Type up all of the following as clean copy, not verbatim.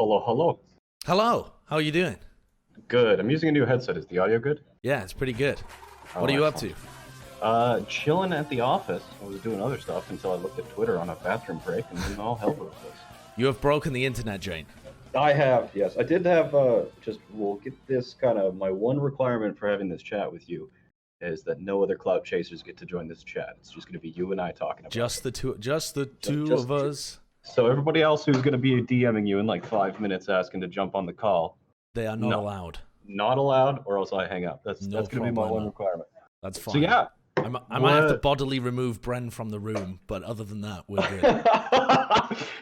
hello, hello. Hello, how are you doing? Good. I'm using a new headset. Is the audio good? Yeah, it's pretty good. Oh, What are you up excellent. to? Chilling at the office. I was doing other stuff until I looked at Twitter on a bathroom break, and then all hell broke loose. You have broken the internet, Jayne. I have, yes. I did have, we'll get this kind of, my one requirement for having this chat with you is that no other clout chasers get to join this chat. It's just going to be you and I talking about Just it. the two of us. So everybody else who's going to be DMing you in like 5 minutes asking to jump on the call, They are not no. allowed. Not allowed, or else I hang up. That's No going to be my one problemo. requirement. That's fine. So yeah. I might have to bodily remove Bren from the room, but other than that, we're good.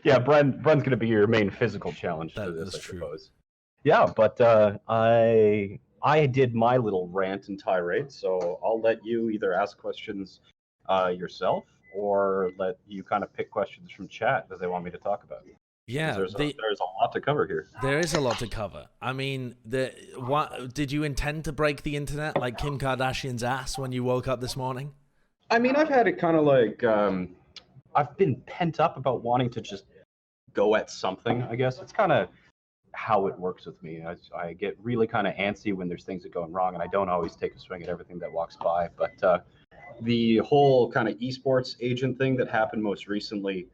Yeah, Bren's going to be your main physical challenge to this, I suppose. Yeah, but I did my little rant and tirade, so I'll let you either ask questions yourself or let you kind of pick questions from chat that they want me to talk about. Yeah, There's a lot to cover here. There is a lot to cover. I mean, what did you intend to break the internet like Kim Kardashian's ass when you woke up this morning? I mean, I've had it kind of like I've been pent up about wanting to just go at something. I guess it's kind of how it works with me. I get really kind of antsy when there's things that are going wrong, and I don't always take a swing at everything that walks by. But the whole kind of esports agent thing that happened most recently,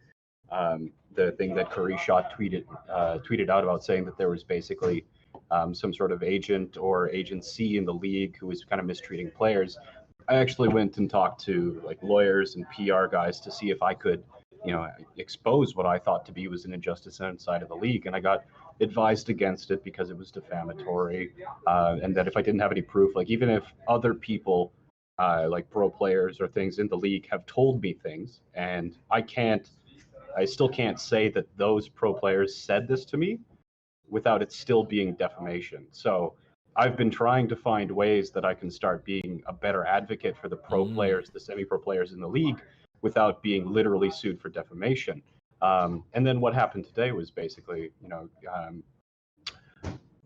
the thing that Curry Shot tweeted out about saying that there was basically some sort of agent or agency in the league who was kind of mistreating players. I actually went and talked to like lawyers and PR guys to see if I could, expose what I thought to be was an injustice inside of the league, and I got advised against it because it was defamatory, and that if I didn't have any proof, like even if other people, like pro players or things in the league, have told me things, and I still can't say that those pro players said this to me without it still being defamation. So I've been trying to find ways that I can start being a better advocate for the pro players, the semi-pro players in the league, without being literally sued for defamation. And then what happened today was basically,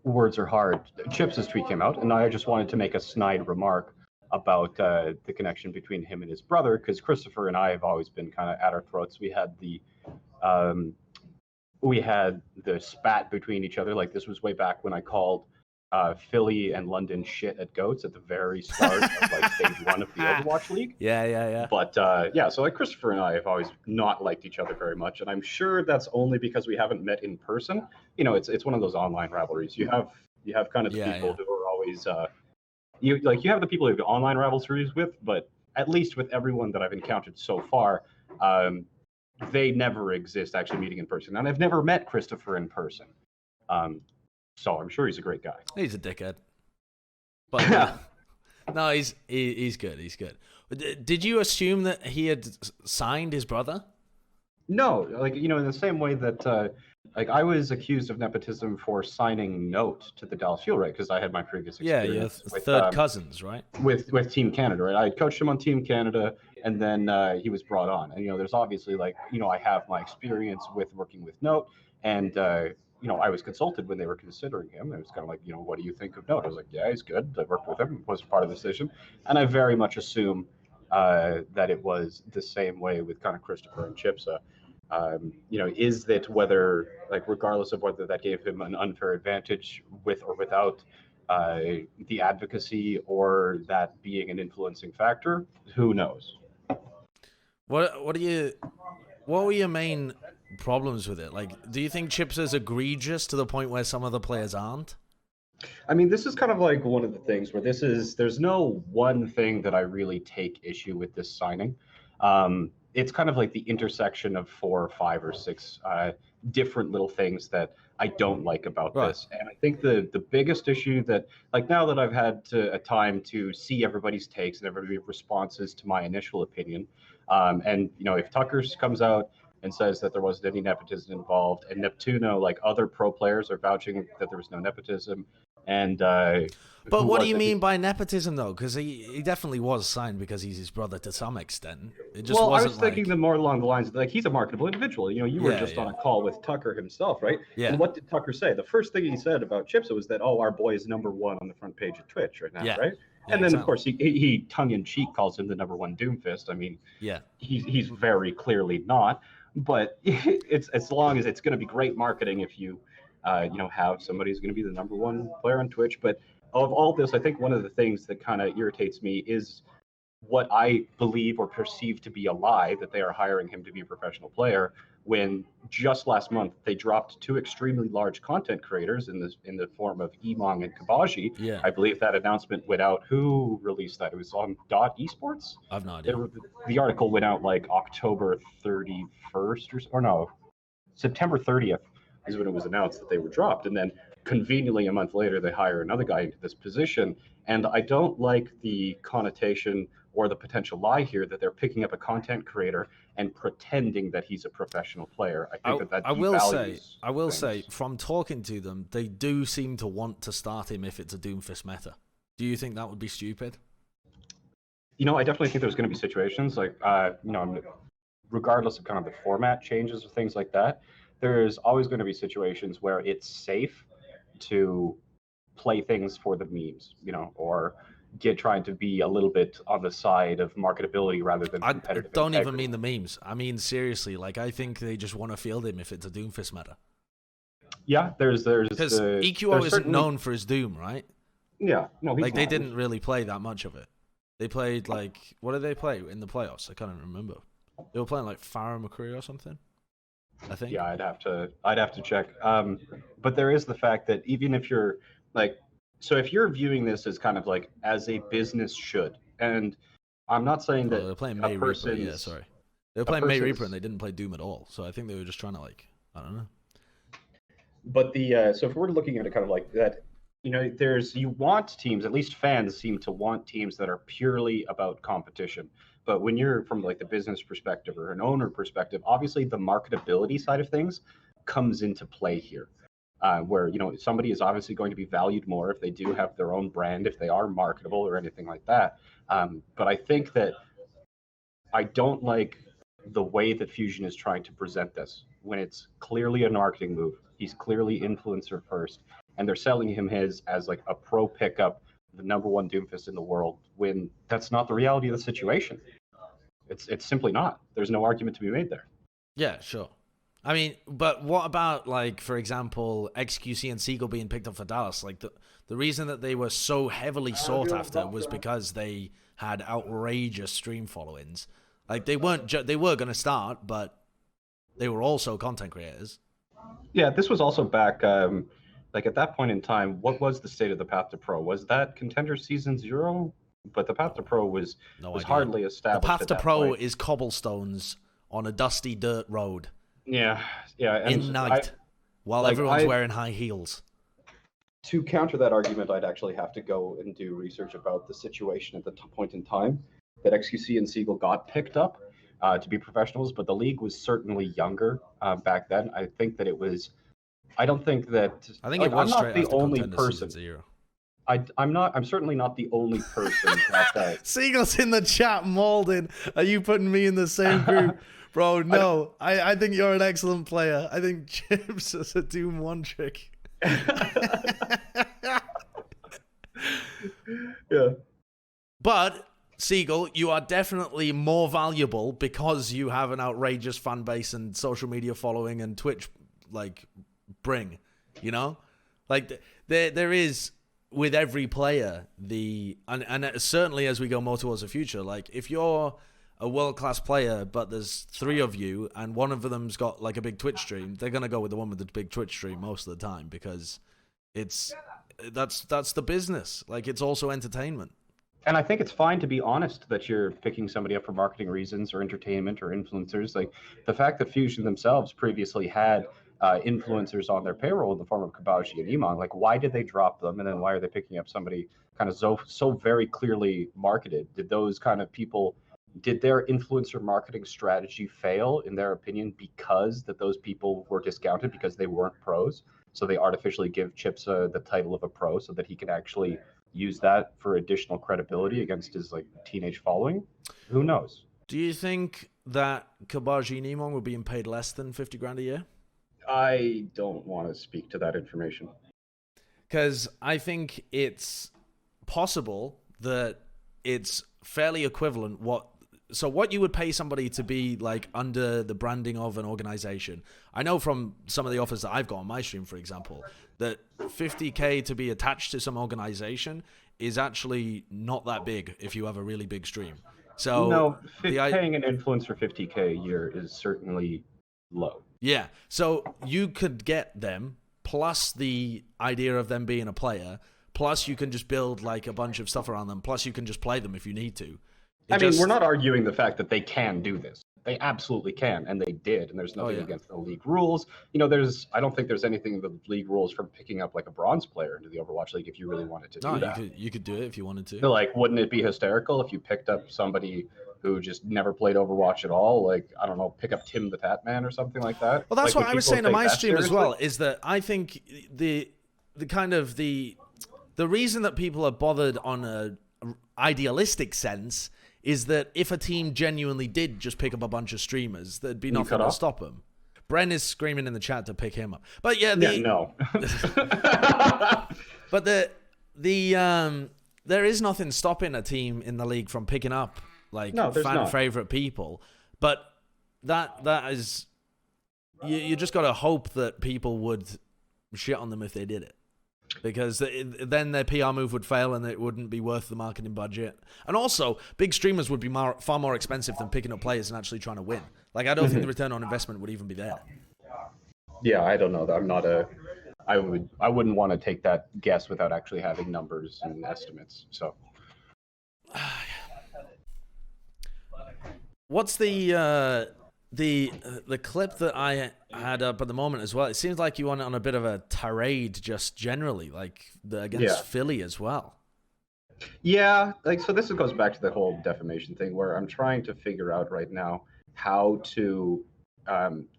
words are hard. ChipSa's tweet came out, and I just wanted to make a snide remark about the connection between him and his brother, because Christopher and I have always been kind of at our throats. We had the spat between each other. Like this was way back when I called Philly and London shit at goats at the very start of like stage one of the Overwatch League. Yeah. But so like Christopher and I have always not liked each other very much, and I'm sure that's only because we haven't met in person. It's one of those online rivalries. You have kind of the people who are always you have the people who have online rivalries with, but at least with everyone that I've encountered so far, they never exist actually meeting in person, and I've never met Christopher in person. So I'm sure he's a great guy. He's a dickhead, but no, he's good. He's good. Did you assume that he had signed his brother? No, in the same way that I was accused of nepotism for signing Note to the Dallas Fuel, right? Because I had my previous experience with third cousins, right? With Team Canada, right? I coached him on Team Canada, and then he was brought on. And there's obviously I have my experience with working with Note, and I was consulted when they were considering him. It was kind of like, what do you think of Note? I was like, yeah, he's good. I worked with him, was part of the decision, and I very much assume that it was the same way with kind of Christopher and ChipSa. Is that whether, regardless of whether that gave him an unfair advantage with or without the advocacy, or that being an influencing factor, who knows? What were your main problems with it? Like, do you think ChipSa's egregious to the point where some of the players aren't? I mean, this is kind of like one of the things where there's no one thing that I really take issue with this signing. It's kind of like the intersection of 4 or 5 or 6 different little things that I don't like about this. And I think the biggest issue that, now that I've had a time to see everybody's takes and everybody's responses to my initial opinion, and if Tucker comes out and says that there wasn't any nepotism involved, and Neptuno, like other pro players, are vouching that there was no nepotism, and but what do you mean by nepotism, though? Because he definitely was signed because he's his brother to some extent. It just wasn't. I was thinking more along the lines of he's a marketable individual. You were just on a call with Tucker himself, right? Yeah. And what did Tucker say? The first thing he said about ChipSa was that, our boy is #1 on the front page of Twitch right now, right? Yeah, and then, of course, he tongue-in-cheek calls him the #1 Doomfist. I mean, he's very clearly not. But it's as long as it's going to be great marketing if you have somebody who's going to be the number one player on Twitch. But of all this, I think one of the things that kind of irritates me is what I believe or perceive to be a lie, that they are hiring him to be a professional player, when just last month they dropped two extremely large content creators in the form of Emong and Kabaji. Yeah. I believe that announcement went out. Who released that? It was on Dot Esports. I've no idea. The article went out like October 31st or no, September 30th is when it was announced that they were dropped. And then conveniently a month later, they hire another guy into this position. And I don't like the connotation or the potential lie here that they're picking up a content creator and pretending that he's a professional player. I think that I will say, things. from talking to them, they do seem to want to start him if it's a Doomfist meta. Do you think that would be stupid? I definitely think there's going to be situations like, regardless of kind of the format changes or things like that, there's always going to be situations where it's safe to play things for the memes, or trying to be a little bit on the side of marketability rather than competitive. I don't even mean the memes. I mean, seriously, like, I think they just want to field him if it's a Doomfist meta. Yeah, there's because EQO isn't known for his Doom, right? Yeah, no, he's like they not. didn't really play that much of it. They played like, what did they play in the playoffs? I can't even remember. They were playing like Farah McCree or something, I think. Yeah, I'd have to check. But there is the fact that even if you're like, so if you're viewing this as kind of like as a business should, and I'm not saying that they're playing May Reaper. Yeah, sorry, they were playing May Reaper and they didn't play Doom at all. So I think they were just trying to like, I don't know. But so if we're looking at it kind of like that, you want teams, at least fans seem to want teams that are purely about competition. But when you're from like the business perspective or an owner perspective, obviously the marketability side of things comes into play here. Where somebody is obviously going to be valued more if they do have their own brand, if they are marketable or anything like that. But I think that I don't like the way that Fusion is trying to present this when it's clearly a marketing move. He's clearly influencer first, and they're selling him as like a pro pickup, the number one Doomfist in the world, when that's not the reality of the situation. It's simply not. There's no argument to be made there. Yeah, sure. I mean, but what about, like, for example, XQC and Seagull being picked up for Dallas? Like, the reason that they were so heavily sought after was because they had outrageous stream followings. Like, they were going to start, but they were also content creators. Yeah, this was also back, like, at that point in time, what was the state of the Path to Pro? Was that Contender Season 0? But the Path to Pro was hardly established. The Path to Pro point. is cobblestones on a dusty dirt road. Yeah. And in night, while everyone's wearing high heels. To counter that argument, I'd actually have to go and do research about the situation at the point in time that XQC and Seagull got picked up to be professionals, but the league was certainly younger back then. I think that it was. I don't think that. I think it was I'm not the only person. I'm certainly not the only person that. Seagull's in the chat, Malden. Are you putting me in the same group? Bro, no. I think you're an excellent player. I think Chips is a Doom one trick. Yeah. But, Seagull, you are definitely more valuable because you have an outrageous fan base and social media following and Twitch, like, bring, Like, there is, with every player, and certainly as we go more towards the future, like, if you're a world-class player, but there's three of you, and one of them's got like a big Twitch stream, they're gonna go with the one with the big Twitch stream most of the time because that's the business. Like, it's also entertainment. And I think it's fine to be honest that you're picking somebody up for marketing reasons or entertainment or influencers. Like the fact that Fusion themselves previously had influencers on their payroll in the form of Kabaji and Emong, like why did they drop them, and then why are they picking up somebody kind of so very clearly marketed? Did those kind of people? Did their influencer marketing strategy fail, in their opinion, because that those people were discounted because they weren't pros? So they artificially give ChipSa the title of a pro so that he can actually use that for additional credibility against his like teenage following? Who knows? Do you think that Kabaji and Emong were being paid less than 50 grand a year? I don't want to speak to that information. Because I think it's possible that it's fairly equivalent what so what you would pay somebody to be like under the branding of an organization. I know from some of the offers that I've got on my stream, for example, that 50K to be attached to some organization is actually not that big if you have a really big stream. So no, paying an influencer 50K a year is certainly low. Yeah, so you could get them plus the idea of them being a player, plus you can just build like a bunch of stuff around them, plus you can just play them if you need to. We're not arguing the fact that they can do this. They absolutely can, and they did, and there's nothing against the league rules. You know, I don't think there's anything in the league rules from picking up like a bronze player into the Overwatch League if you really wanted to do that. You could do it if you wanted to. But, like, wouldn't it be hysterical if you picked up somebody who just never played Overwatch at all? Like, I don't know, pick up Tim the Fat Man or something like that? Well, that's like, what I was saying on my stream seriously? as well, is that I think the reason that people are bothered on a idealistic sense is that if a team genuinely did just pick up a bunch of streamers, there'd be nothing to stop them. Bren is screaming in the chat to pick him up. But yeah, no. But there is nothing stopping a team in the league from picking up like fan favorite people. But that is you just got to hope that people would shit on them if they did it. Because then their PR move would fail and it wouldn't be worth the marketing budget. And also, big streamers would be far more expensive than picking up players and actually trying to win. Like, I don't think the return on investment would even be there. Yeah, I don't know. I wouldn't want to take that guess without actually having numbers and estimates. So, what's the clip that I had up at the moment as well? It seems like you went on a bit of a tirade just generally, like against Philly as well. Yeah, like, so this goes back to the whole defamation thing where I'm trying to figure out right now how to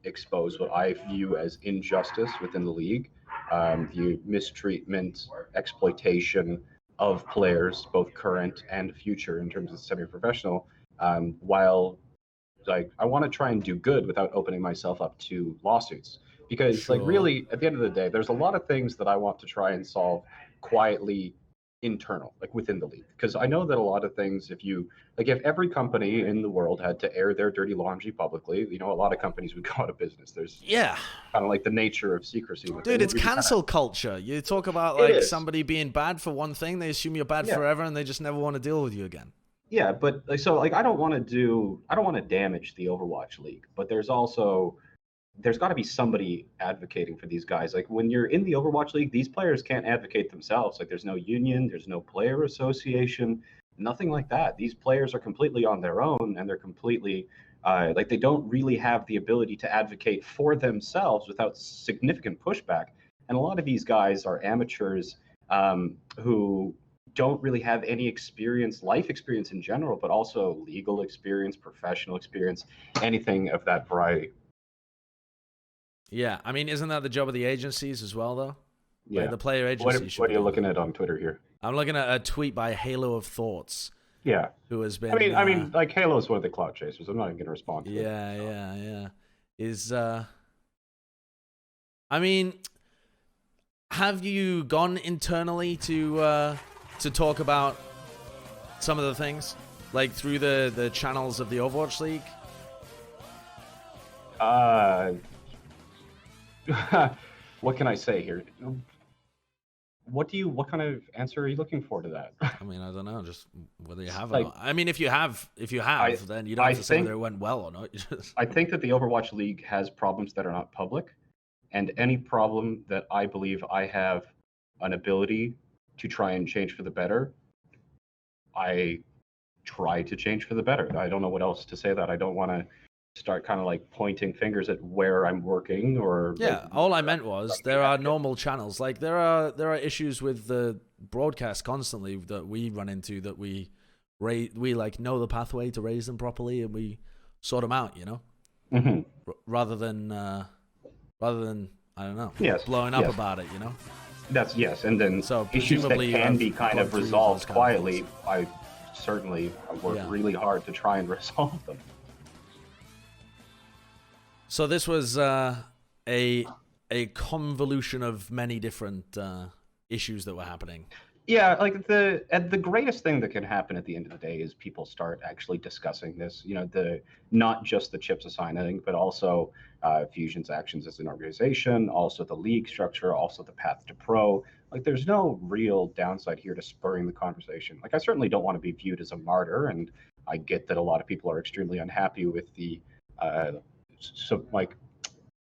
expose what I view as injustice within the league, the mistreatment, exploitation of players, both current and future in terms of semi-professional, while like I want to try and do good without opening myself up to lawsuits, because like really at the end of the day there's a lot of things that I want to try and solve quietly internal, like within the league, because I know that a lot of things, if every company in the world had to air their dirty laundry publicly, you know, a lot of companies would go out of business. There's kind of like the nature of secrecy. Dude, it's cancel culture. You talk about like somebody being bad for one thing, they assume you're bad forever and they just never want to deal with you again. Yeah, but I don't want to damage the Overwatch League, but there's got to be somebody advocating for these guys. Like when you're in the Overwatch League, these players can't advocate themselves. Like there's no union, there's no player association, nothing like that. These players are completely on their own, and they're completely like they don't really have the ability to advocate for themselves without significant pushback. And a lot of these guys are amateurs who don't really have any experience, life experience in general, but also legal experience, professional experience, anything of that variety. Yeah, I mean, isn't that the job of the agencies as well, though? Yeah. Like the player agencies. What are you looking at on Twitter here? I'm looking at a tweet by Halo of Thoughts. Yeah. Who has been... I mean, like Halo is one of the clout chasers. I'm not even going to respond to it. Yeah. I mean, have you gone internally to talk about some of the things, like through the channels of the Overwatch League? What can I say here? What kind of answer are you looking for to that? I mean, I don't know, just whether you have or not. I mean, if you have, then you don't have to say whether it went well or not. I think that the Overwatch League has problems that are not public, and any problem that I believe I have an ability to try and change for the better, I try to change for the better. I don't know what else to say that. I don't want to start kind of like pointing fingers at where I'm working or... Yeah, all I meant was there are normal channels. Like there are issues with the broadcast constantly that we run into, that we like know the pathway to raise them properly and we sort them out, you know? Mm-hmm. Rather than I don't know, blowing up about it, you know? That's yes, and then so issues that can be kind of resolved quietly, I certainly work really hard to try and resolve them. So this was a convolution of many different issues that were happening. Yeah, like the greatest thing that can happen at the end of the day is people start actually discussing this. The not just the chips assigning, but also Fusion's actions as an organization, also the league structure, also the path to pro. Like, there's no real downside here to spurring the conversation. Like, I certainly don't want to be viewed as a martyr, and I get that a lot of people are extremely unhappy with the uh, so like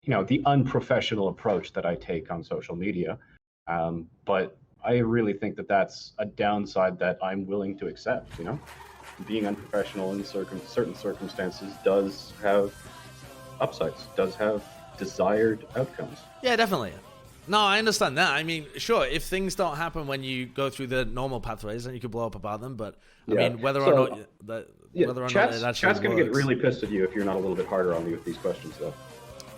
the unprofessional approach that I take on social media. But I really think that that's a downside that I'm willing to accept. Being unprofessional in certain circumstances does have upsides, does have desired outcomes. Yeah, definitely. No, I understand that. I mean, sure, if things don't happen when you go through the normal pathways, then you could blow up about them. But I mean, whether or not it actually chat's going to get works. really pissed at you if you're not a little bit harder on me with these questions, though.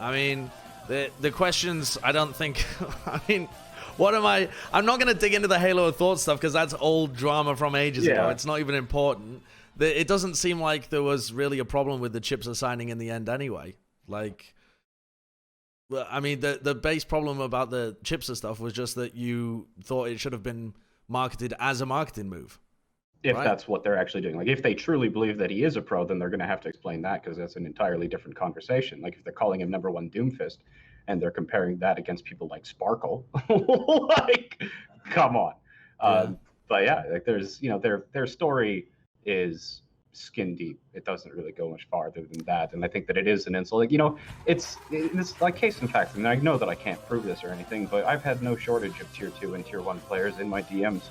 I mean, the questions, I don't think. I mean, what am I? I'm not going to dig into the Halo of Thought stuff because that's old drama from ages ago. It's not even important. It doesn't seem like there was really a problem with the chips assigning in the end anyway. Like, I mean, the base problem about the ChipSa stuff was just that you thought it should have been marketed as a marketing move. If that's what they're actually doing. Like, if they truly believe that he is a pro, then they're going to have to explain that, because that's an entirely different conversation. Like, if they're calling him #1 Doomfist and they're comparing that against people like Sparkle, like, come on. But yeah, like, there's, their story is skin deep. It doesn't really go much farther than that. And I think that it is an insult. Like, it's like, case in fact, and I know that I can't prove this or anything, but I've had no shortage of tier 2 and tier 1 players in my DMs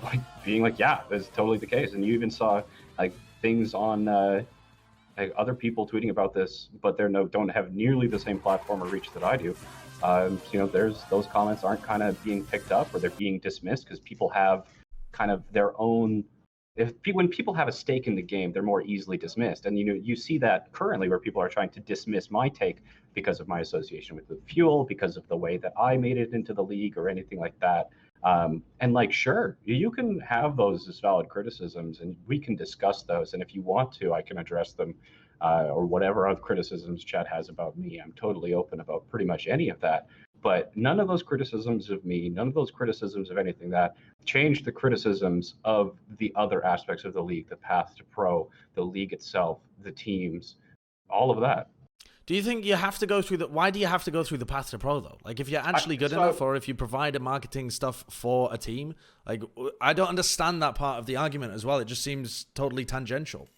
like being like, yeah, that's totally the case. And you even saw like things on like other people tweeting about this, but don't have nearly the same platform or reach that I do. There's those comments aren't kind of being picked up, or they're being dismissed because people have kind of their own. When people have a stake in the game, they're more easily dismissed. And you see that currently where people are trying to dismiss my take because of my association with the fuel, because of the way that I made it into the league or anything like that. And like, sure, you can have those as valid criticisms, and we can discuss those. And if you want to, I can address them, or whatever other criticisms chat has about me. I'm totally open about pretty much any of that. But none of those criticisms of me, none of those criticisms of anything that change the criticisms of the other aspects of the league, the path to pro, the league itself, the teams, all of that. Do you think you have to go through why do you have to go through the path to pro though? Like, if you're actually good enough, or if you provide a marketing stuff for a team, like, I don't understand that part of the argument as well. It just seems totally tangential.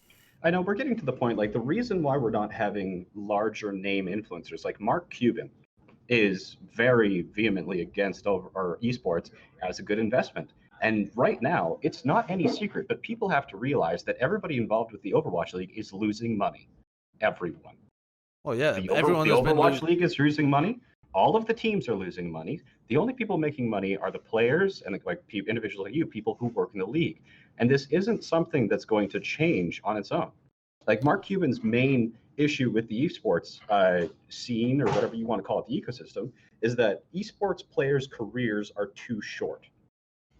I know we're getting to the point, like, the reason why we're not having larger name influencers like Mark Cuban is very vehemently against or esports as a good investment. And right now, it's not any secret, but people have to realize that everybody involved with the Overwatch League is losing money. Everyone. Oh yeah, the Overwatch League is losing money. All of the teams are losing money. The only people making money are the players and like individuals like you, people who work in the league. And this isn't something that's going to change on its own. Like, Mark Cuban's main issue with the esports scene, or whatever you want to call it, the ecosystem, is that esports players' careers are too short.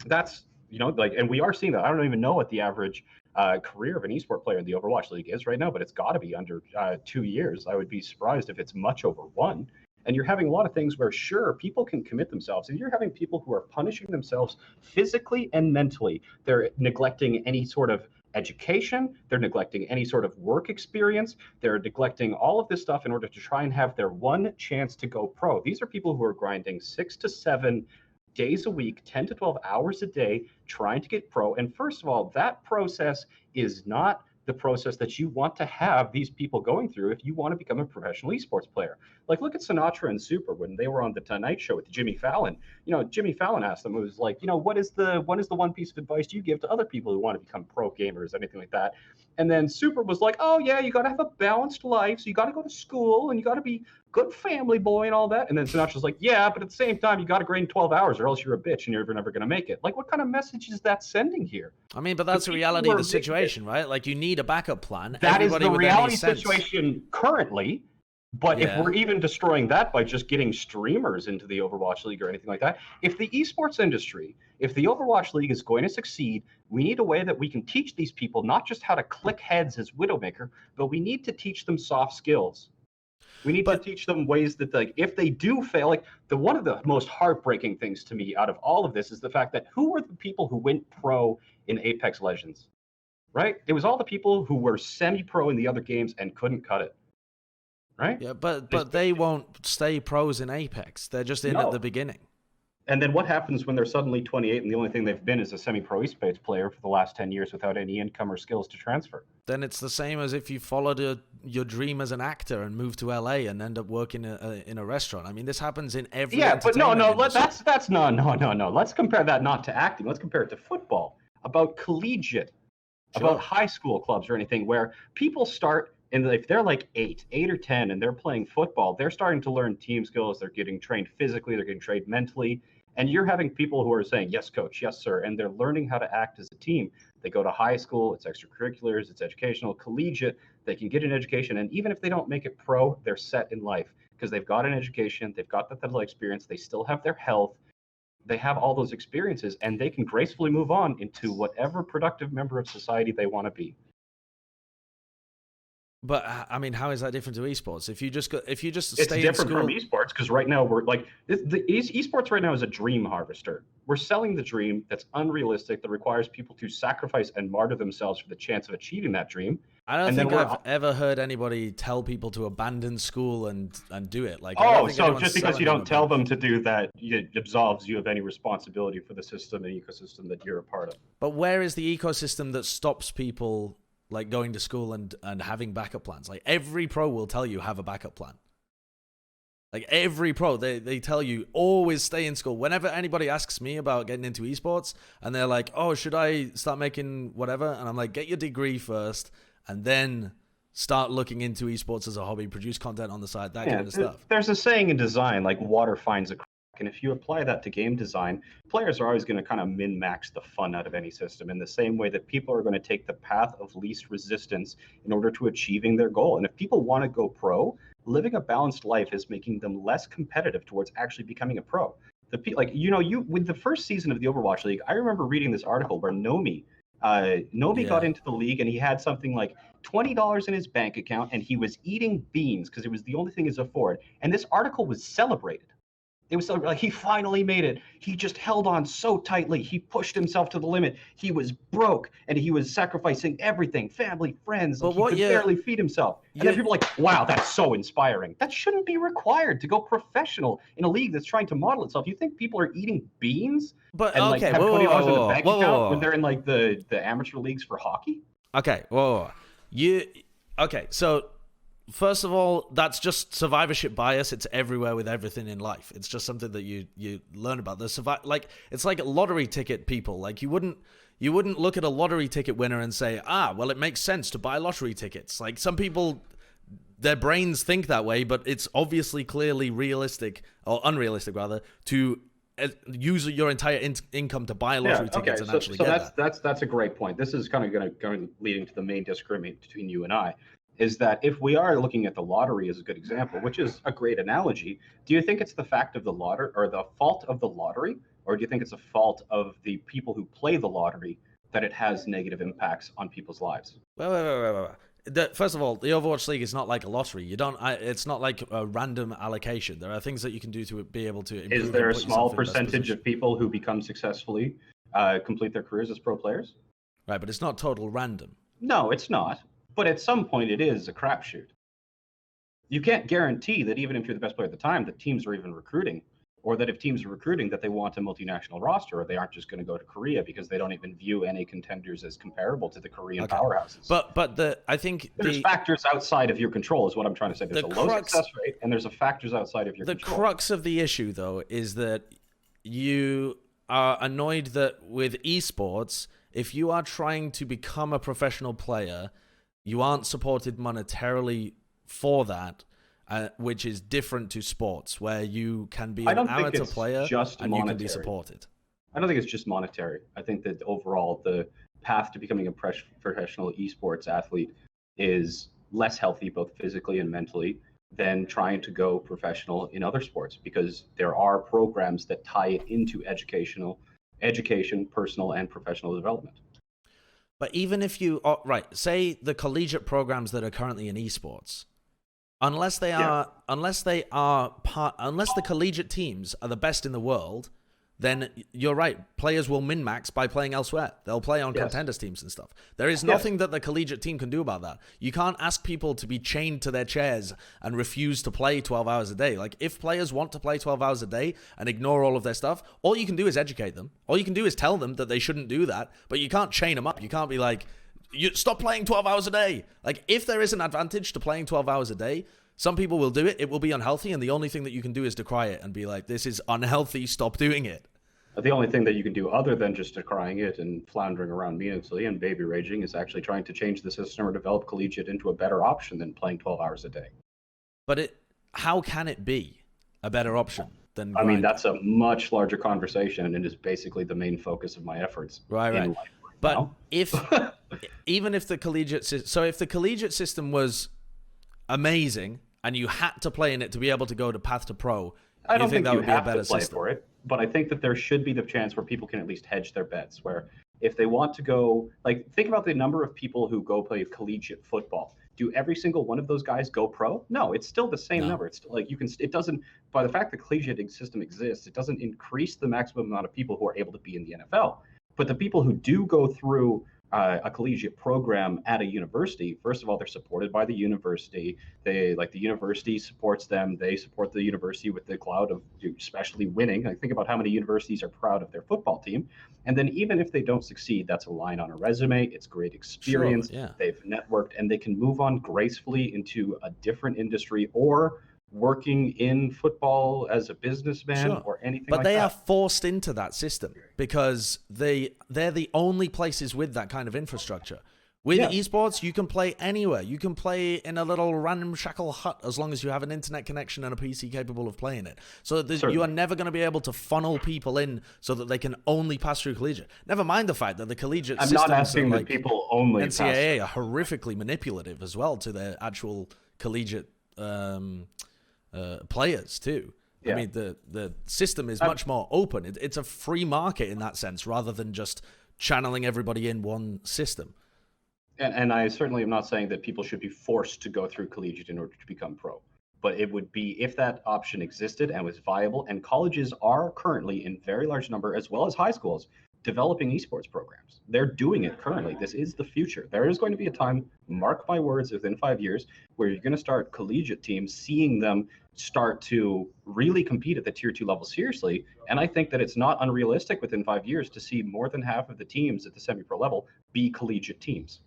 That's, and we are seeing that. I don't even know what the average career of an esport player in the Overwatch League is right now, but it's got to be under 2 years. I would be surprised if it's much over 1. And you're having a lot of things where, sure, people can commit themselves, and you're having people who are punishing themselves physically and mentally. They're neglecting any sort of education, they're neglecting any sort of work experience, they're neglecting all of this stuff in order to try and have their one chance to go pro. These are people who are grinding 6 to 7 days a week, 10 to 12 hours a day, trying to get pro. And first of all, that process is not the process that you want to have these people going through if you want to become a professional esports player. Like, look at Sinatra and Super when they were on the Tonight Show with Jimmy Fallon. Jimmy Fallon asked them, it was like, what is the one piece of advice you give to other people who want to become pro gamers, anything like that? And then Super was like, oh yeah, you got to have a balanced life, so you got to go to school and you got to be good family boy and all that. And then Sinatra's like, yeah, but at the same time, you got to grind 12 hours or else you're a bitch and you're never going to make it. Like, what kind of message is that sending here? I mean, but that's the reality of the situation, right? Like, you need a backup plan. That is the reality situation currently. But if we're even destroying that by just getting streamers into the Overwatch League or anything like that, if the esports industry, if the Overwatch League is going to succeed, we need a way that we can teach these people not just how to click heads as Widowmaker, but we need to teach them soft skills. We need to But teach them ways that, like, if they do fail, like one of the most heartbreaking things to me out of all of this is the fact that who were the people who went pro in Apex Legends, right? It was all the people who were semi-pro in the other games and couldn't cut it, right? yeah, but they won't stay pros in Apex. They're just in at the No. beginning. And then what happens when they're suddenly 28 and the only thing they've been is a semi-pro esports player for the last 10 years without any income or skills to transfer? Then it's the same as if you followed your dream as an actor and moved to LA and end up working in a restaurant. I mean, this happens in every But no, industry. that's no. Let's compare that not to acting. Let's compare it to football, about collegiate, about Sure. high school clubs or anything where people start and if they're like 8 or 10 and they're playing football, they're starting to learn team skills. They're getting trained physically. They're getting trained mentally. And you're having people who are saying, yes, coach, yes, sir. And they're learning how to act as a team. They go to high school. It's extracurriculars. It's educational, collegiate. They can get an education. And even if they don't make it pro, they're set in life because they've got an education. They've got that experience. They still have their health. They have all those experiences and they can gracefully move on into whatever productive member of society they want to be. But I mean, how is that different to esports? If you just It's stay in different school, from esports because right now we're like the esports right now is a dream harvester. We're selling the dream that's unrealistic, that requires people to sacrifice and martyr themselves for the chance of achieving that dream. I don't And then think I've ever heard anybody tell people to abandon school and do it. Like, I don't think so anyone's just because selling you don't tell them abandon. to do that, it absolves you of any responsibility for the system and ecosystem that you're a part of. But where is the ecosystem that stops people like going to school and having backup plans? Like every pro will tell you have a backup plan. Like every pro, they tell you always stay in school. Whenever anybody asks me about getting into esports and they're like, oh, should I start making whatever? And I'm like, get your degree first and then start looking into esports as a hobby, produce content on the side, that kind of stuff. There's a saying in design, like water finds a crack. And if you apply that to game design, players are always going to kind of min-max the fun out of any system in the same way that people are going to take the path of least resistance in order to achieving their goal. And if people want to go pro, living a balanced life is making them less competitive towards actually becoming a pro. You with the first season of the Overwatch League, I remember reading this article where Nomi got into the league and he had something like $20 in his bank account and he was eating beans because it was the only thing he could afford. And this article was celebrated. It was like he finally made it. He just held on so tightly. He pushed himself to the limit. He was broke and he was sacrificing everything, family, friends. But he could barely feed himself. And then people are like, wow, that's so inspiring. That shouldn't be required to go professional in a league that's trying to model itself. You think people are eating beans but and okay, have $20 in the bank account when they're in like the amateur leagues for hockey? Okay, so first of all, that's just survivorship bias. It's everywhere with everything in life. It's just something that you learn about. It's like lottery ticket people. Like you wouldn't look at a lottery ticket winner and say, well, it makes sense to buy lottery tickets. Like some people, their brains think that way, but it's obviously clearly realistic or unrealistic rather to use your entire income to buy lottery tickets and actually get that. That's a great point. This is kind of going to leading to the main disagreement between you and I. Is that if we are looking at the lottery as a good example, which is a great analogy, do you think it's the fact of the lottery or the fault of the lottery, or do you think it's a fault of the people who play the lottery that it has negative impacts on people's lives? Wait. First of all, the Overwatch League is not like a lottery. It's not like a random allocation. There are things that you can do to be able to improve. Is there a small percentage of people who become successfully complete their careers as pro players? Right, but it's not total random. No, it's not. But at some point, it is a crapshoot. You can't guarantee that even if you're the best player at the time, that teams are even recruiting, or that if teams are recruiting, that they want a multinational roster, or they aren't just going to go to Korea because they don't even view any contenders as comparable to the Korean powerhouses. I think there's factors outside of your control, is what I'm trying to say. There's a low success rate, and there's factors outside of your control. The crux of the issue, though, is that you are annoyed that with esports, if you are trying to become a professional player, you aren't supported monetarily for that, which is different to sports, where you can be an amateur player and you can be supported. I don't think it's just monetary. I think that overall, the path to becoming a professional esports athlete is less healthy, both physically and mentally, than trying to go professional in other sports, because there are programs that tie it into education, personal and professional development. But even if you, say the collegiate programs that are currently in esports, unless unless the collegiate teams are the best in the world, then you're right. Players will min-max by playing elsewhere. They'll play on contenders teams and stuff. There is nothing that the collegiate team can do about that. You can't ask people to be chained to their chairs and refuse to play 12 hours a day. Like, if players want to play 12 hours a day and ignore all of their stuff, all you can do is educate them. All you can do is tell them that they shouldn't do that, but you can't chain them up. You can't be like, you stop playing 12 hours a day. Like, if there is an advantage to playing 12 hours a day, some people will do it. It will be unhealthy, and the only thing that you can do is decry it and be like, this is unhealthy, stop doing it. The only thing that you can do other than just decrying it and floundering around meaninglessly and baby raging is actually trying to change the system or develop collegiate into a better option than playing 12 hours a day. But how can it be a better option than I mean, that's a much larger conversation, and it is basically the main focus of my efforts. Right. But if even if the collegiate system was amazing and you had to play in it to be able to go to path to pro, I don't think that you would be a have better to play system for it, but I think that there should be the chance where people can at least hedge their bets, where if they want to go, like, think about the number of people who go play collegiate football. Do every single one of those guys go pro? No, it's still the same number. It's still, like, it doesn't, by the fact the collegiate system exists, it doesn't increase the maximum amount of people who are able to be in the NFL. But the people who do go through a collegiate program at a university, first of all, they're supported by the university. The university supports them. They support the university with the cloud of especially winning. Like, think about how many universities are proud of their football team. And then even if they don't succeed, that's a line on a resume. It's great experience. Sure, yeah. They've networked, and they can move on gracefully into a different industry or working in football as a businessman or anything like that. But they are forced into that system because they're the only places with that kind of infrastructure. With esports, you can play anywhere. You can play in a little ramshackle hut as long as you have an internet connection and a PC capable of playing it. So you are never going to be able to funnel people in so that they can only pass through collegiate. Never mind the fact that the collegiate systems, not asking that people only NCAA, are horrifically manipulative as well to their actual collegiate players too. I mean, the system is much more open. It's a free market in that sense, rather than just channeling everybody in one system. And I certainly am not saying that people should be forced to go through collegiate in order to become pro. But it would be, if that option existed and was viable, and colleges are currently in very large number, as well as high schools, developing esports programs. They're doing it currently. This is the future. There is going to be a time, mark my words, within 5 years, where you're going to start collegiate teams, seeing them start to really compete at the tier 2 level seriously. And I think that it's not unrealistic within 5 years to see more than half of the teams at the semi-pro level be collegiate teams.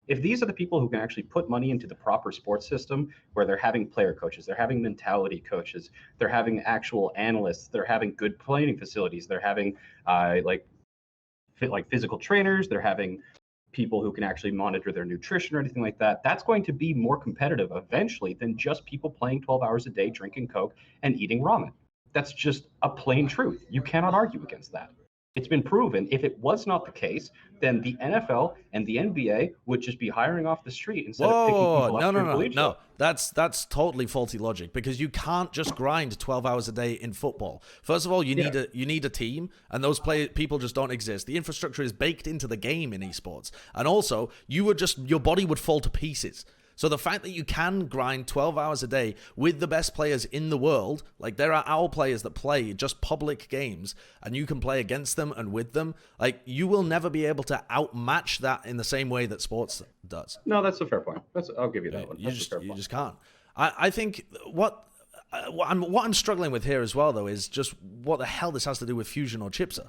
If these are the people who can actually put money into the proper sports system, where they're having player coaches, they're having mentality coaches, they're having actual analysts, they're having good playing facilities, they're having like physical trainers, they're having people who can actually monitor their nutrition or anything like that, that's going to be more competitive eventually than just people playing 12 hours a day, drinking Coke and eating ramen. That's just a plain truth. You cannot argue against that. It's been proven. If it was not the case, then the NFL and the NBA would just be hiring off the street instead of picking people up through collegiate. No. That's totally faulty logic, because you can't just grind 12 hours a day in football. First of all, you need a team, and those people just don't exist. The infrastructure is baked into the game in esports, and also your body would fall to pieces. So the fact that you can grind 12 hours a day with the best players in the world, like there are our players that play just public games, and you can play against them and with them, like you will never be able to outmatch that in the same way that sports does. No, that's a fair point. I'll give you that one. You just can't. I think what I'm struggling with here as well, though, is just what the hell this has to do with Fusion or ChipSa.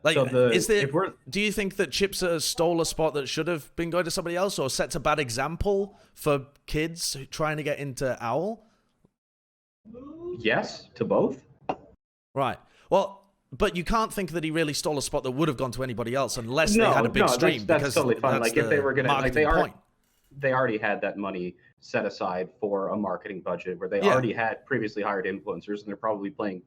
Like, so do you think that ChipSa stole a spot that should have been going to somebody else, or sets a bad example for kids trying to get into OWL? Yes, to both. Right. Well, but you can't think that he really stole a spot that would have gone to anybody else unless they had a big stream. That's totally fine. Like, if they were going to, they already had that money set aside for a marketing budget where they already had previously hired influencers, and they're probably playing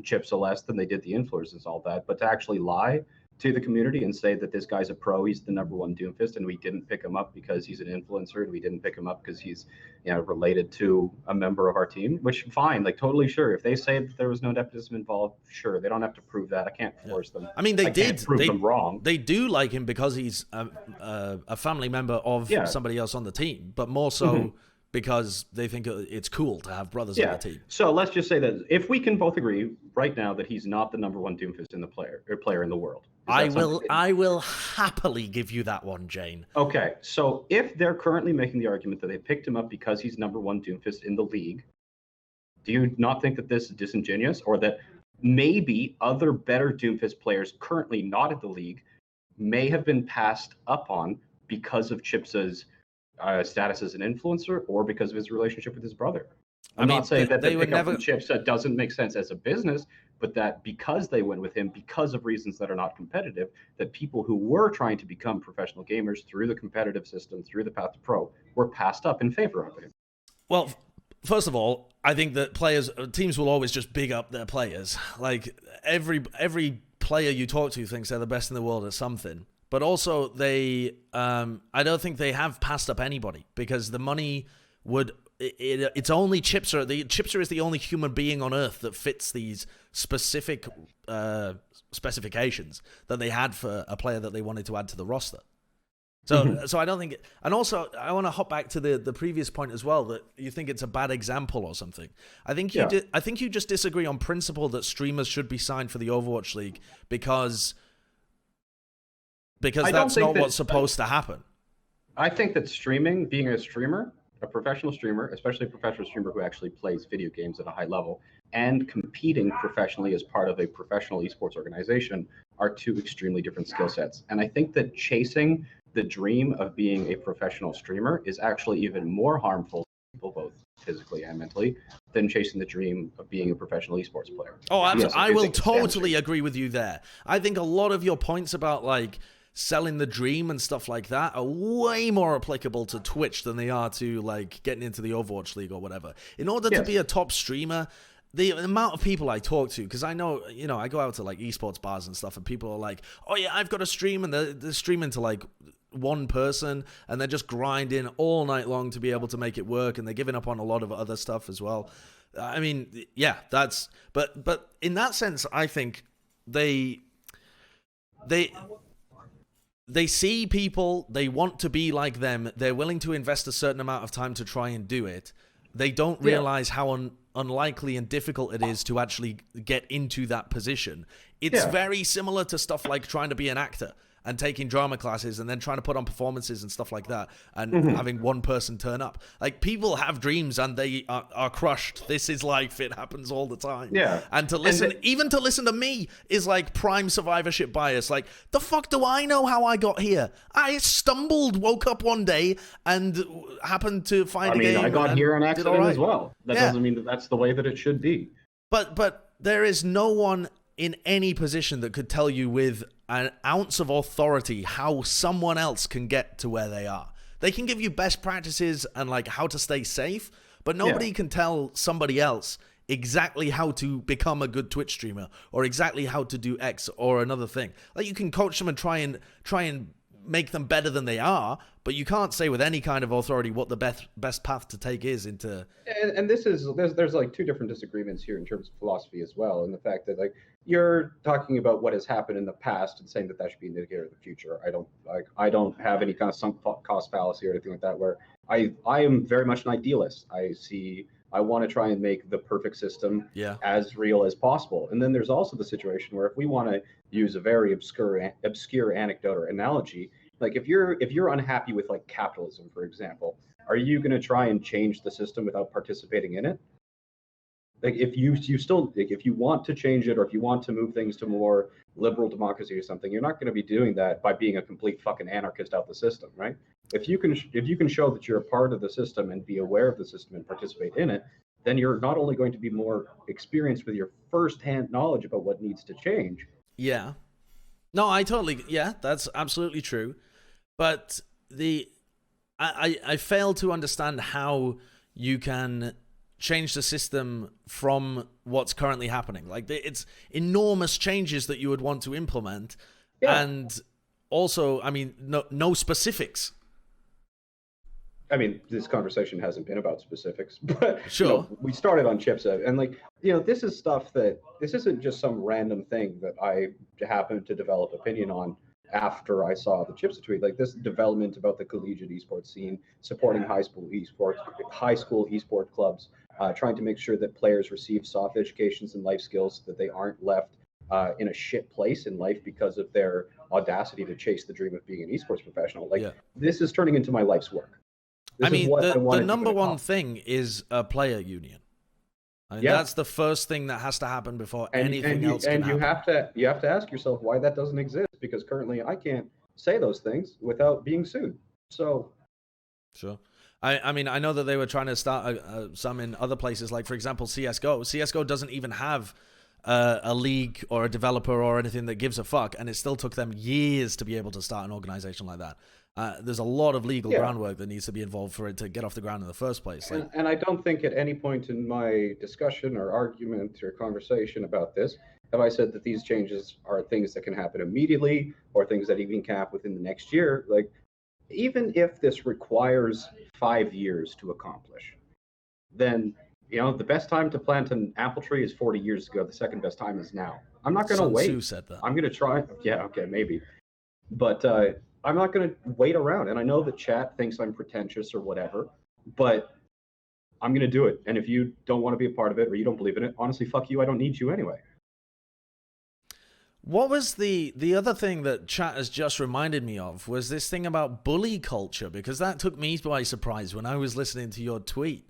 ChipSa less than they did the influencers and all that. But to actually lie to the community and say that this guy's a pro, he's the number one Doomfist, and we didn't pick him up because he's an influencer, and we didn't pick him up because he's, you know, related to a member of our team, which fine, like totally sure. If they say that there was no nepotism involved, sure, they don't have to prove that. I can't force them. I mean, they can't prove them wrong. They do like him because he's a family member of somebody else on the team, but more so because they think it's cool to have brothers on the team. So let's just say that if we can both agree right now that he's not the number one Doomfist in the player in the world. I will happily give you that one, Jayne. Okay, so if they're currently making the argument that they picked him up because he's number one Doomfist in the league, do you not think that this is disingenuous, or that maybe other better Doomfist players currently not in the league may have been passed up on because of ChipSa's status as an influencer, or because of his relationship with his brother? I'm not saying that they pick up from ChipSa doesn't make sense as a business, but that because they went with him because of reasons that are not competitive, that people who were trying to become professional gamers through the competitive system, through the path to pro, were passed up in favor of him. Well, first of all, I think that teams will always just big up their players. Like every player you talk to thinks they're the best in the world at something. But also I don't think they have passed up anybody, because the money would. It's only ChipSa. ChipSa is the only human being on Earth that fits these specific specifications that they had for a player that they wanted to add to the roster. So I don't think. And also, I want to hop back to the previous point as well, that you think it's a bad example or something. I think you just disagree on principle that streamers should be signed for the Overwatch League because that's not what's supposed to happen. I think that streaming, being a streamer, a professional streamer, especially a professional streamer who actually plays video games at a high level, and competing professionally as part of a professional esports organization are two extremely different skill sets. And I think that chasing the dream of being a professional streamer is actually even more harmful to people, both physically and mentally, than chasing the dream of being a professional esports player. Oh, absolutely. Yes, I will totally agree with you there. I think a lot of your points about like selling the dream and stuff like that are way more applicable to Twitch than they are to like getting into the Overwatch League or whatever. In order to be a top streamer, the amount of people I talk to, because I know, you know, I go out to like esports bars and stuff, and people are like, oh yeah, I've got a stream, and they're streaming to like one person, and they're just grinding all night long to be able to make it work, and they're giving up on a lot of other stuff as well. I mean, yeah, but in that sense, I think they see people, they want to be like them, they're willing to invest a certain amount of time to try and do it. They don't realize how unlikely and difficult it is to actually get into that position. It's very similar to stuff like trying to be an actor and taking drama classes and then trying to put on performances and stuff like that, and having one person turn up. Like, people have dreams and they are crushed. This is life. It happens all the time. Yeah. And to listen, even to listen to me is like prime survivorship bias. Like, the fuck do I know how I got here? I stumbled, woke up one day and happened to find a game. I got here on accident as well. That doesn't mean that that's the way that it should be. But there is no one in any position that could tell you with an ounce of authority how someone else can get to where they are. They can give you best practices and like how to stay safe, but nobody can tell somebody else exactly how to become a good Twitch streamer or exactly how to do X or another thing. Like, you can coach them and try and make them better than they are, but you can't say with any kind of authority what the best path to take is into. And there's like two different disagreements here in terms of philosophy as well, and the fact that like you're talking about what has happened in the past and saying that should be an indicator of the future. I don't have any kind of sunk cost fallacy or anything like that, where I am very much an idealist. I want to try and make the perfect system as real as possible. And then there's also the situation where if we want to use a very obscure anecdote or analogy, like if you're unhappy with like capitalism, for example, are you going to try and change the system without participating in it? Like, if you still, like, if you want to change it, or if you want to move things to more liberal democracy or something, you're not going to be doing that by being a complete fucking anarchist out the system, right? If you can show that you're a part of the system and be aware of the system and participate in it, then you're not only going to be more experienced with your first-hand knowledge about what needs to change. Yeah. No, that's absolutely true. But I fail to understand how you can change the system from what's currently happening. Like, it's enormous changes that you would want to implement, Yeah. And also, I mean, no specifics. I mean, this conversation hasn't been about specifics, but Sure. we started on ChipSa, and this is stuff this isn't just some random thing that I happened to develop opinion on after I saw the ChipSa tweet. Like this development about the collegiate esports scene, supporting high school esports clubs, trying to make sure that players receive soft educations and life skills, that they aren't left in a shit place in life because of their audacity to chase the dream of being an esports professional. This is turning into my life's work. I mean, the number one thing is a player union. I mean, that's the first thing that has to happen before anything else can happen. And you have to ask yourself why that doesn't exist, because currently I can't say those things without being sued. So, sure. I mean, I know that they were trying to start some in other places, like for example, CS:GO. CS:GO doesn't even have a league or a developer or anything that gives a fuck, and it still took them years to be able to start an organization like that. There's a lot of legal groundwork that needs to be involved for it to get off the ground in the first place. And I don't think at any point in my discussion or argument or conversation about this have I said that these changes are things that can happen immediately or things that even can happen within the next year. Like, even if this requires 5 years to accomplish, then the best time to plant an apple tree is 40 years ago. The second best time is now. I'm not going to wait. Sun Tzu said that. I'm going to try. Yeah, okay, maybe. But I'm not going to wait around. And I know that chat thinks I'm pretentious or whatever, but I'm going to do it. And if you don't want to be a part of it or you don't believe in it, honestly, fuck you. I don't need you anyway. What was the other thing that chat has just reminded me of was this thing about bully culture, because that took me by surprise when I was listening to your tweet.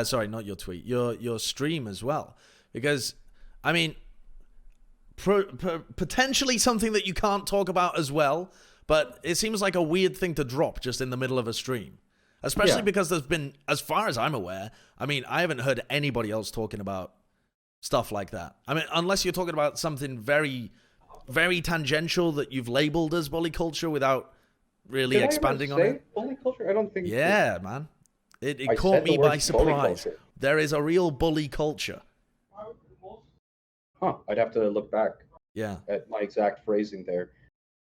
Sorry, not your tweet, your stream as well. Because, I mean, potentially something that you can't talk about as well, but it seems like a weird thing to drop just in the middle of a stream. Especially because there's been, as far as I'm aware, I mean, I haven't heard anybody else talking about stuff like that. I mean, unless you're talking about something very, very tangential that you've labeled as bully culture without really expanding on it. Bully culture? I don't think. Yeah, man. It caught me by surprise. There is a real bully culture. Huh. I'd have to look back. Yeah. At my exact phrasing there.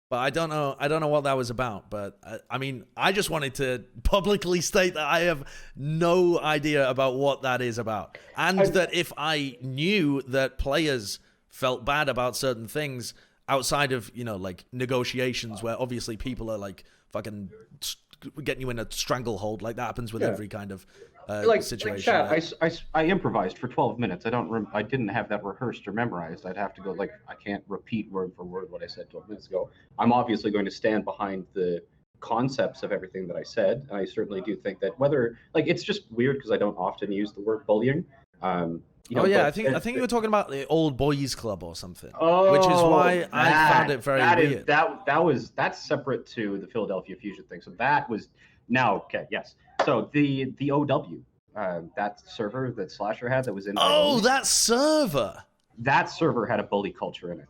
But I don't know what that was about. But I mean, I just wanted to publicly state that I have no idea about what that is about, and that if I knew that players felt bad about certain things outside of like negotiations, where obviously people are like fucking getting you in a stranglehold, like that happens with every kind of situation. Like chat, I improvised for 12 minutes. I didn't have that rehearsed or memorized. I'd have to go I can't repeat word for word what I said 12 minutes ago. I'm obviously going to stand behind the concepts of everything that I said. And I certainly do think that it's just weird because I don't often use the word bullying. I think you were talking about the old boys club or something, which is why I found it very weird. That's separate to the Philadelphia Fusion thing. So that was yes. So the OW, that server that Slasher had that was in. That server had a bully culture in it.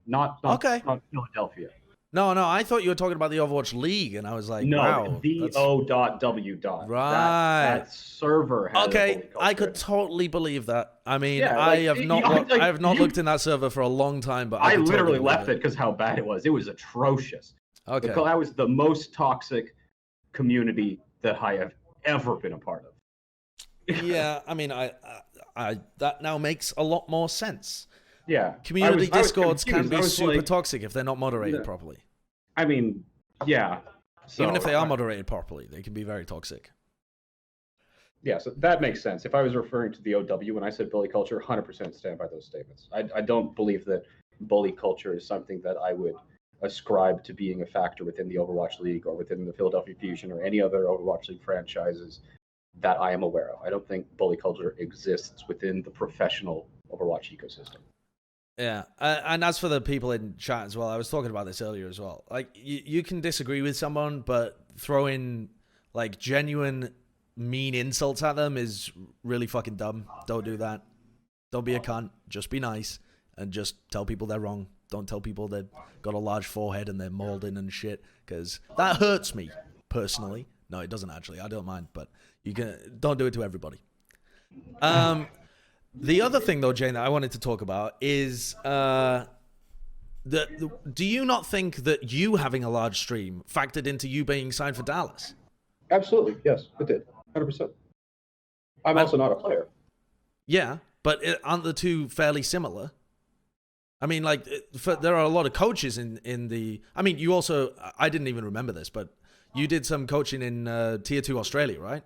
Not Philadelphia. No, I thought you were talking about the Overwatch League, and I was like, wow. The O.W. Right. That server had a bully culture. I could totally believe that. I mean, I have not looked in that server for a long time, but I literally left it because how bad it was. It was atrocious. Okay. That was the most toxic community that I have ever been a part of. Yeah, I mean, I that now makes a lot more sense. Yeah. Community discords can be super toxic if they're not moderated properly. I mean, yeah. So, even if they are moderated properly, they can be very toxic. Yeah, so that makes sense. If I was referring to the OW when I said bully culture, 100% stand by those statements. I don't believe that bully culture is something that I would ascribe to being a factor within the Overwatch League or within the Philadelphia Fusion or any other Overwatch League franchises that I am aware of. I don't think bully culture exists within the professional Overwatch ecosystem. Yeah, and as for the people in chat as well, I was talking about this earlier as well. Like, you can disagree with someone, but throwing like genuine mean insults at them is really fucking dumb. Don't do that. Don't be a cunt. Just be nice and just tell people they're wrong. Don't tell people they've got a large forehead and they're molding and shit, because that hurts me personally. No, it doesn't actually. I don't mind, but don't do it to everybody. The other thing, though, Jayne, that I wanted to talk about is Do you not think that you having a large stream factored into you being signed for Dallas? Absolutely, yes, it did, 100%. I'm also not a player. Yeah, but aren't the two fairly similar? I mean, like, there are a lot of coaches in the. I mean, you also. I didn't even remember this, but you did some coaching in Tier 2 Australia, right?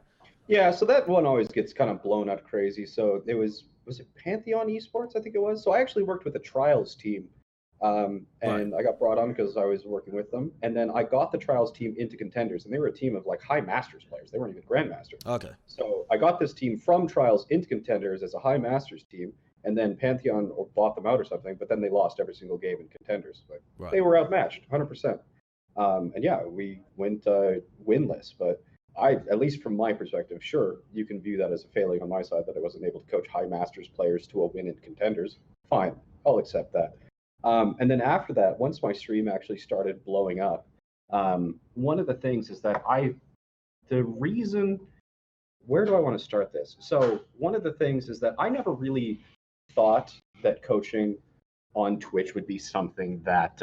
Yeah, so that one always gets kind of blown out crazy. So it was it Pantheon Esports? I think it was. So I actually worked with a trials team, and I got brought on because I was working with them. And then I got the trials team into contenders, and they were a team of like high masters players. They weren't even grandmasters. Okay. So I got this team from trials into contenders as a high masters team, and then Pantheon bought them out or something. But then they lost every single game in contenders. Like, They were outmatched, 100%. And yeah, we went winless, but. At least from my perspective, sure, you can view that as a failing on my side that I wasn't able to coach high masters players to a win in contenders. Fine, I'll accept that. And then after that, once my stream actually started blowing up, one of the things is that where do I want to start this? So one of the things is that I never really thought that coaching on Twitch would be something that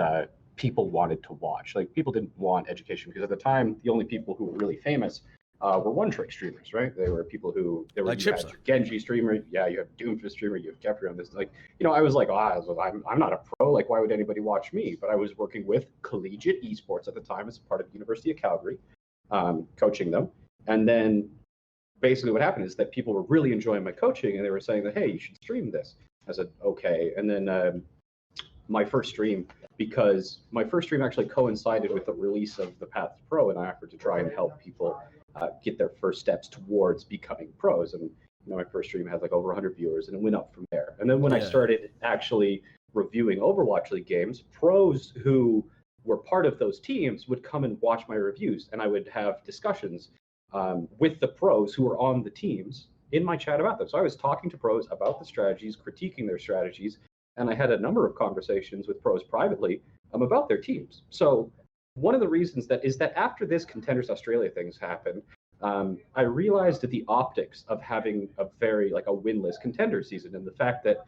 people wanted to watch. Like, people didn't want education because at the time, the only people who were really famous were one-trick streamers, right? They were people who like you had your Genji streamer, yeah, you have Doomfist streamer, you have Jeffrey on this. Like, I was like, I'm not a pro. Like, why would anybody watch me? But I was working with collegiate esports at the time as part of the University of Calgary, coaching them. And then basically what happened is that people were really enjoying my coaching, and they were saying that, hey, you should stream this. I said, okay. And then my first stream actually coincided with the release of the Path to Pro, and I offered to try and help people get their first steps towards becoming pros. And my first stream had like over 100 viewers, and it went up from there. And then when I started actually reviewing Overwatch League games, pros who were part of those teams would come and watch my reviews, and I would have discussions with the pros who were on the teams in my chat about them. So I was talking to pros about the strategies, critiquing their strategies, and I had a number of conversations with pros privately about their teams. So one of the reasons that after this Contenders Australia things happened, I realized that the optics of having a winless contender season, and the fact that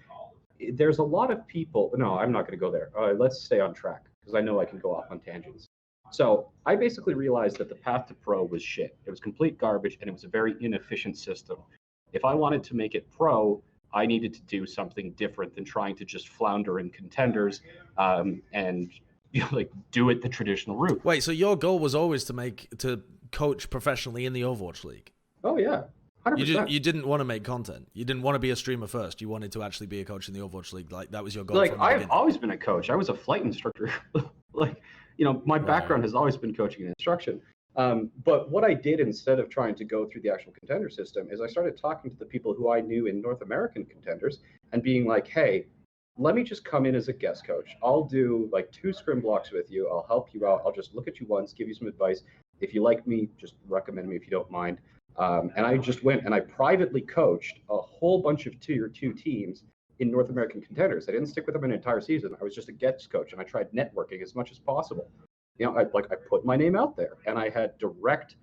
there's a lot of people. No, I'm not going to go there. Let's stay on track because I know I can go off on tangents. So I basically realized that the Path to Pro was shit. It was complete garbage, and it was a very inefficient system. If I wanted to make it pro, I needed to do something different than trying to just flounder in contenders and do it the traditional route. Wait, so your goal was always to coach professionally in the Overwatch League? Oh yeah, 100%. You didn't want to make content. You didn't want to be a streamer first. You wanted to actually be a coach in the Overwatch League. Like, that was your goal. Like, I've always been a coach. I was a flight instructor. My background has always been coaching and instruction. But what I did instead of trying to go through the actual contender system is I started talking to the people who I knew in North American contenders and being like, hey, let me just come in as a guest coach. I'll do like 2 scrim blocks with you. I'll help you out. I'll just look at you once, give you some advice. If you like me, just recommend me if you don't mind. And I just went and I privately coached a whole bunch of Tier 2 teams in North American contenders. I didn't stick with them an entire season. I was just a guest coach, and I tried networking as much as possible. I put my name out there, and I had direct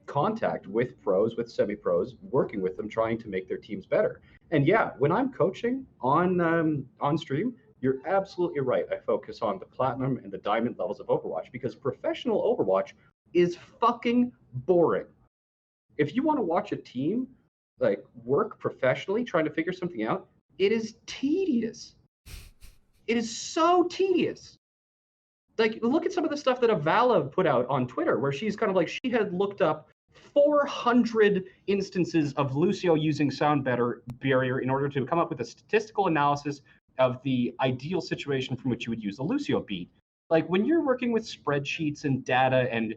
contact with pros, with semi-pros, working with them, trying to make their teams better. And yeah, when I'm coaching on stream, you're absolutely right. I focus on the platinum and the diamond levels of Overwatch because professional Overwatch is fucking boring. If you want to watch a team like work professionally trying to figure something out, it is tedious. It is so tedious. Like, look at some of the stuff that Avala put out on Twitter, where she's kind of like, she had looked up 400 instances of Lucio using sound barrier in order to come up with a statistical analysis of the ideal situation from which you would use a Lucio beat. Like, when you're working with spreadsheets and data and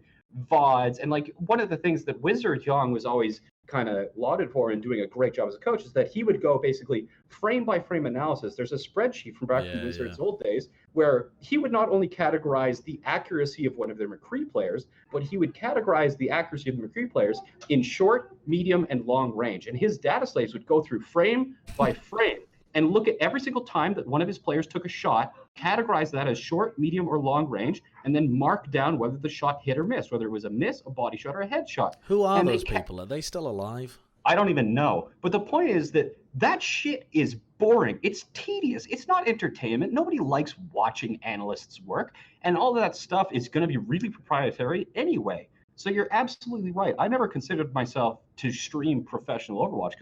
VODs, and like one of the things that Wizard Young was always kind of lauded for and doing a great job as a coach is that he would go basically frame by frame analysis. There's a spreadsheet from back in Wizard's old days where he would not only categorize the accuracy of one of their McCree players, but he would categorize the accuracy of the McCree players in short, medium, and long range. And his data slaves would go through frame by frame and look at every single time that one of his players took a shot, categorize that as short, medium, or long range, and then mark down whether the shot hit or missed, whether it was a miss, a body shot, or a headshot. Who are those people? Are they still alive? I don't even know. But the point is that That shit is boring. It's tedious. It's not entertainment. Nobody likes watching analysts work. And all of that stuff is going to be really proprietary anyway. So you're absolutely right. I never considered myself to stream professional Overwatch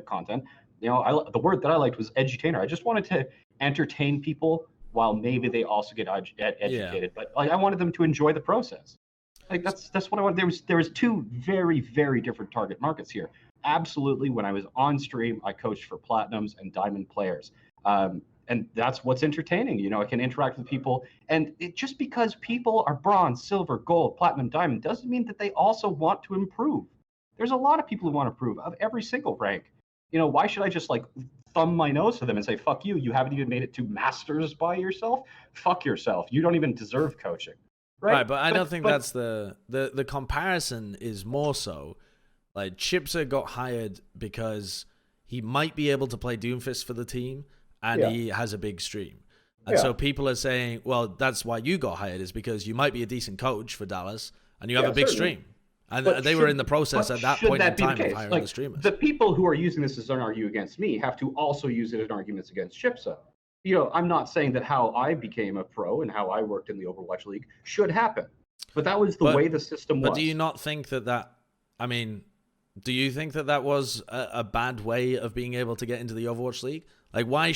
content. The word that I liked was edutainer. I just wanted to entertain people while maybe they also get educated. But like, I wanted them to enjoy the process. Like that's what I wanted. There was two very, very different target markets here. Absolutely, when I was on stream, I coached for platinums and diamond players. And that's what's entertaining. I can interact with people. And just because people are bronze, silver, gold, platinum, diamond doesn't mean that they also want to improve. There's a lot of people who want to improve of every single rank. Why should I just like thumb my nose to them and say, fuck you, you haven't even made it to masters by yourself? Fuck yourself. You don't even deserve coaching. Right, but I don't think that's the comparison is more so like ChipSa got hired because he might be able to play Doomfist for the team and he has a big stream. And so people are saying, well, that's why you got hired, is because you might be a decent coach for Dallas and you have a big stream. And they were in the process at that point in time of hiring the streamers. The people who are using this as an argument against me have to also use it as arguments against ChipSa. I'm not saying that how I became a pro and how I worked in the Overwatch League should happen, but that was the way the system was. But do you not think that do you think that was a bad way of being able to get into the Overwatch League? Like, why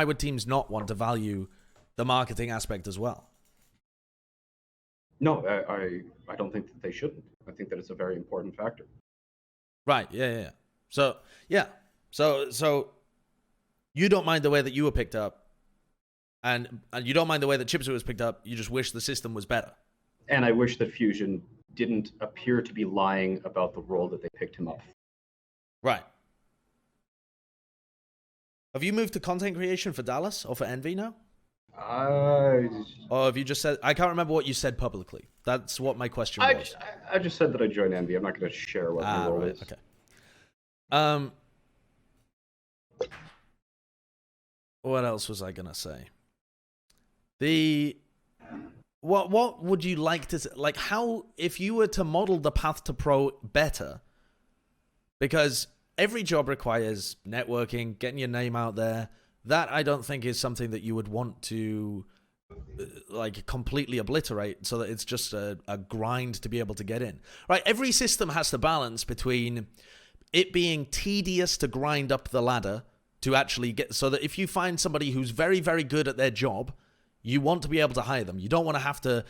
would teams not want to value the marketing aspect as well? No, I don't think that they shouldn't. I think that it's a very important factor. Right. Yeah. So you don't mind the way that you were picked up, and you don't mind the way that ChipSa was picked up. You just wish the system was better. And I wish that Fusion didn't appear to be lying about the role that they picked him up. Right. Have you moved to content creation for Dallas or for Envy now? Or have you just said... I can't remember what you said publicly. That's what my question was. I just said that I joined Envy. I'm not going to share what my role is. Okay. What else was I gonna say? What would you like to like? How, if you were to model the path to pro better, because every job requires networking, getting your name out there. That I don't think is something that you would want to like completely obliterate, so that it's just a grind to be able to get in. Right? Every system has to balance between it being tedious to grind up the ladder to actually get, so that if you find somebody who's very, very good at their job, you want to be able to hire them. You don't want to have to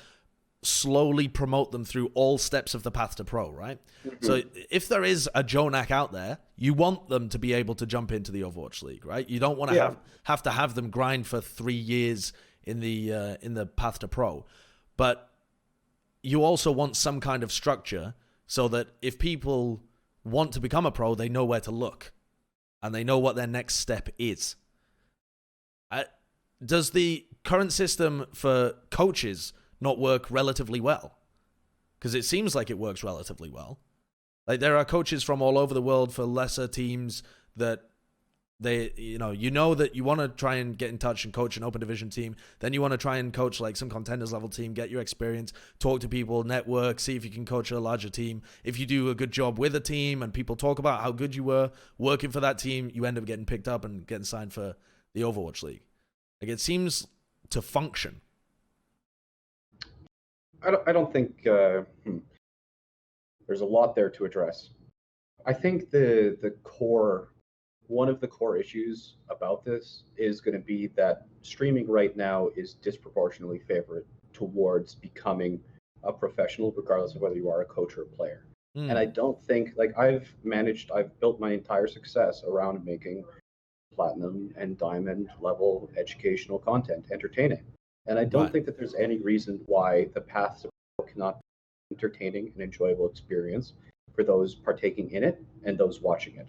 slowly promote them through all steps of the path to pro, right? Mm-hmm. So if there is a Jonak out there, you want them to be able to jump into the Overwatch League, right? You don't want to have them grind for 3 years in the path to pro. But you also want some kind of structure so that if people want to become a pro, they know where to look. And they know what their next step is. Does the current system for coaches not work relatively well? Because it seems like it works relatively well. Like, there are coaches from all over the world for lesser teams that you know that you want to try and get in touch and coach an open division team. Then you want to try and coach like some contenders level team, get your experience, talk to people, network, see if you can coach a larger team. If you do a good job with a team and people talk about how good you were working for that team, you end up getting picked up and getting signed for the Overwatch League. Like, it seems to function. I don't think there's a lot there to address. I think one of the core issues about this is going to be that streaming right now is disproportionately favored towards becoming a professional, regardless of whether you are a coach or a player. And I don't think, like, I've built my entire success around making platinum and diamond level educational content entertaining. And I don't think that there's any reason why the path to pro cannot be entertaining and enjoyable experience for those partaking in it and those watching it.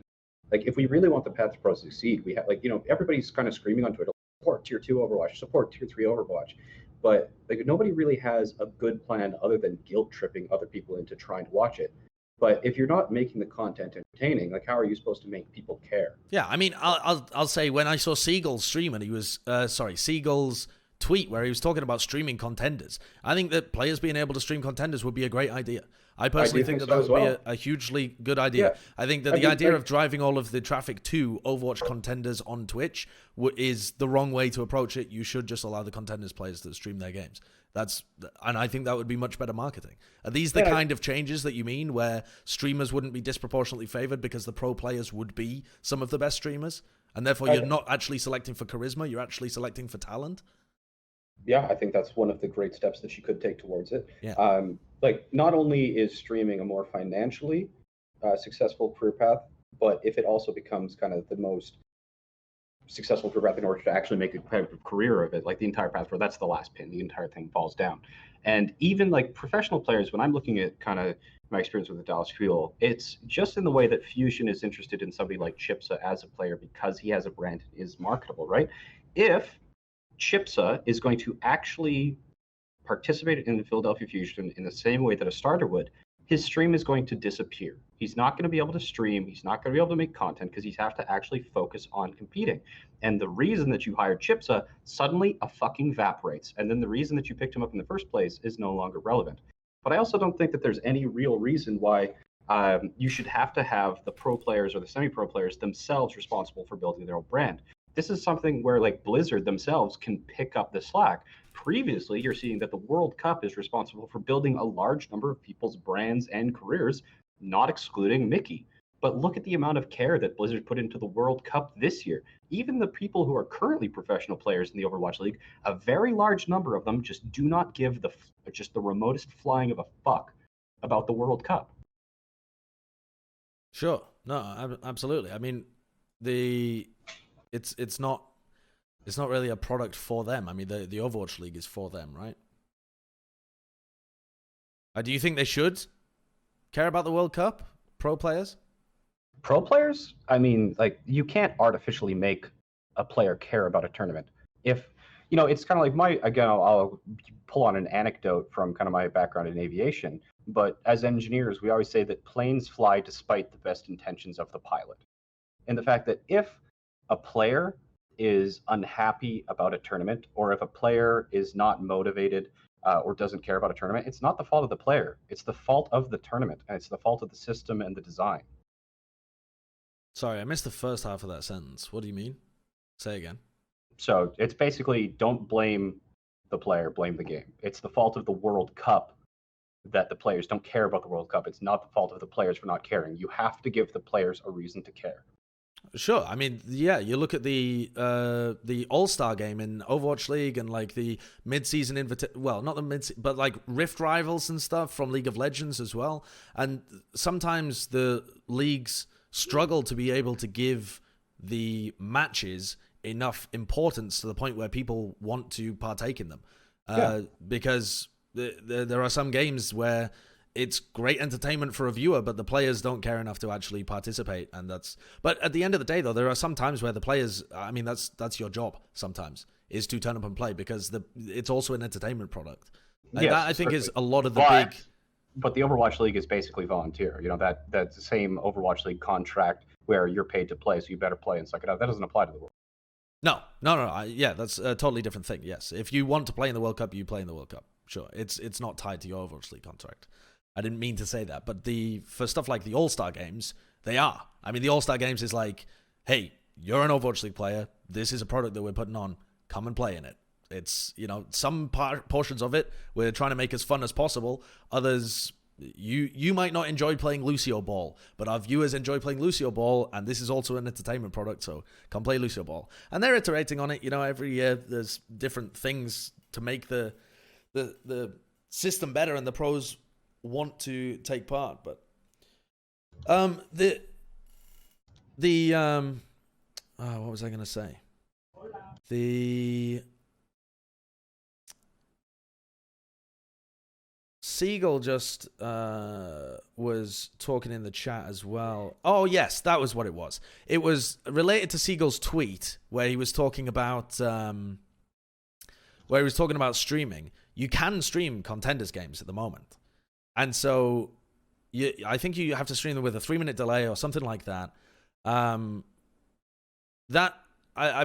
Like, if we really want the path to pro to succeed, we have, like, everybody's kind of screaming on Twitter, support tier 2 Overwatch, support tier 3 Overwatch. But like, nobody really has a good plan other than guilt tripping other people into trying to watch it. But if you're not making the content entertaining, like, how are you supposed to make people care? Yeah, I mean, I'll say, when I saw Seagull's stream and Seagull's tweet where he was talking about streaming contenders, I think that players being able to stream contenders would be a great idea. I personally think that would be a hugely good idea. Yeah. I think that the idea of driving all of the traffic to Overwatch contenders on Twitch is the wrong way to approach it. You should just allow the contenders players to stream their games. And I think that would be much better marketing. Are these the kind of changes that you mean, where streamers wouldn't be disproportionately favored because the pro players would be some of the best streamers? And therefore you're not actually selecting for charisma, you're actually selecting for talent? Yeah, I think that's one of the great steps that you could take towards it. Yeah. Like, not only is streaming a more financially successful career path, but if it also becomes kind of the most successful career path in order to actually make a competitive career of it, like the entire path where that's the last pin, the entire thing falls down. And even like professional players, when I'm looking at kind of my experience with the Dallas Fuel, it's just in the way that Fusion is interested in somebody like ChipSa as a player because he has a brand and is marketable, right? If ChipSa is going to actually participate in the Philadelphia Fusion in the same way that a starter would, his stream is going to disappear. He's not going to be able to stream. He's not going to be able to make content because he's have to actually focus on competing. And the reason that you hired ChipSa suddenly fucking evaporates. And then the reason that you picked him up in the first place is no longer relevant. But I also don't think that there's any real reason why you should have to have the pro players or the semi-pro players themselves responsible for building their own brand. This is something where like Blizzard themselves can pick up the slack. Previously, you're seeing that the World Cup is responsible for building a large number of people's brands and careers, not excluding Mickey. But look at the amount of care that Blizzard put into the World Cup this year. Even the people who are currently professional players in the Overwatch League, a very large number of them just do not give just the remotest flying of a fuck about the World Cup. Sure. No, absolutely. I mean, it's not really a product for them. I mean, the Overwatch League is for them, right? Do you think they should care about the World Cup? Pro players? Pro players? I mean, like, you can't artificially make a player care about a tournament. If, it's kind of like I'll pull on an anecdote from kind of my background in aviation, but as engineers, we always say that planes fly despite the best intentions of the pilot. And the fact that if a player is unhappy about a tournament, or if a player is not motivated or doesn't care about a tournament, it's not the fault of the player. It's the fault of the tournament, and it's the fault of the system and the design. Sorry, I missed the first half of that sentence. What do you mean? Say again. So it's basically, don't blame the player, blame the game. It's the fault of the World Cup that the players don't care about the World Cup. It's not the fault of the players for not caring. You have to give the players a reason to care. Sure. I mean, yeah, you look at the All-Star game in Overwatch League and like the mid-season not the mid, but like Rift Rivals and stuff from League of Legends as well. And sometimes the leagues struggle to be able to give the matches enough importance to the point where people want to partake in them. Because there are some games where it's great entertainment for a viewer, but the players don't care enough to actually participate. But at the end of the day, though, there are some times where the players, I mean, that's your job sometimes, is to turn up and play, because it's also an entertainment product. And yes, that, I think, is a lot of the big... But the Overwatch League is basically volunteer. That's the same Overwatch League contract where you're paid to play, so you better play and suck it out. That doesn't apply to the World Cup. No. Yeah, that's a totally different thing, yes. If you want to play in the World Cup, you play in the World Cup. Sure, it's not tied to your Overwatch League contract. I didn't mean to say that, but for stuff like the All-Star Games, they are. I mean, the All-Star Games is like, hey, you're an Overwatch League player. This is a product that we're putting on. Come and play in it. It's, some portions of it we're trying to make as fun as possible. Others, you might not enjoy playing Lucio Ball, but our viewers enjoy playing Lucio Ball, and this is also an entertainment product, so come play Lucio Ball. And they're iterating on it. Every year there's different things to make the system better, and the pros want to take part. But what was I going to say? The Seagull just was talking in the chat as well. Oh yes, that was what it was. It was related to Seagull's tweet where he was talking about streaming. You can stream contenders games at the moment. And so I think you have to stream them with a 3-minute delay or something like that. I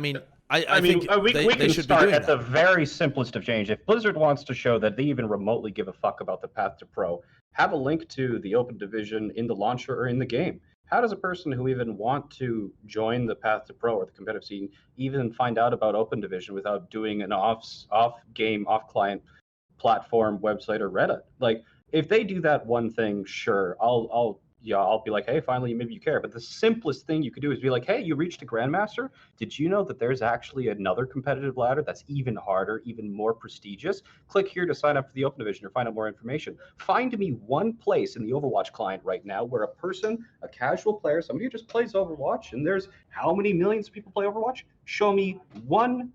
think we can should start be doing at the very simplest of change. If Blizzard wants to show that they even remotely give a fuck about the path to pro, have a link to the Open Division in the launcher or in the game. How does a person who even want to join the path to pro or the competitive scene even find out about Open Division without doing an off-game, off-client platform, website, or Reddit? Like, if they do that one thing, sure, I'll be like, hey, finally, maybe you care. But the simplest thing you could do is be like, hey, you reached a Grandmaster. Did you know that there's actually another competitive ladder that's even harder, even more prestigious? Click here to sign up for the Open Division or find out more information. Find me one place in the Overwatch client right now where a person, a casual player, somebody who just plays Overwatch, and there's how many millions of people play Overwatch? Show me one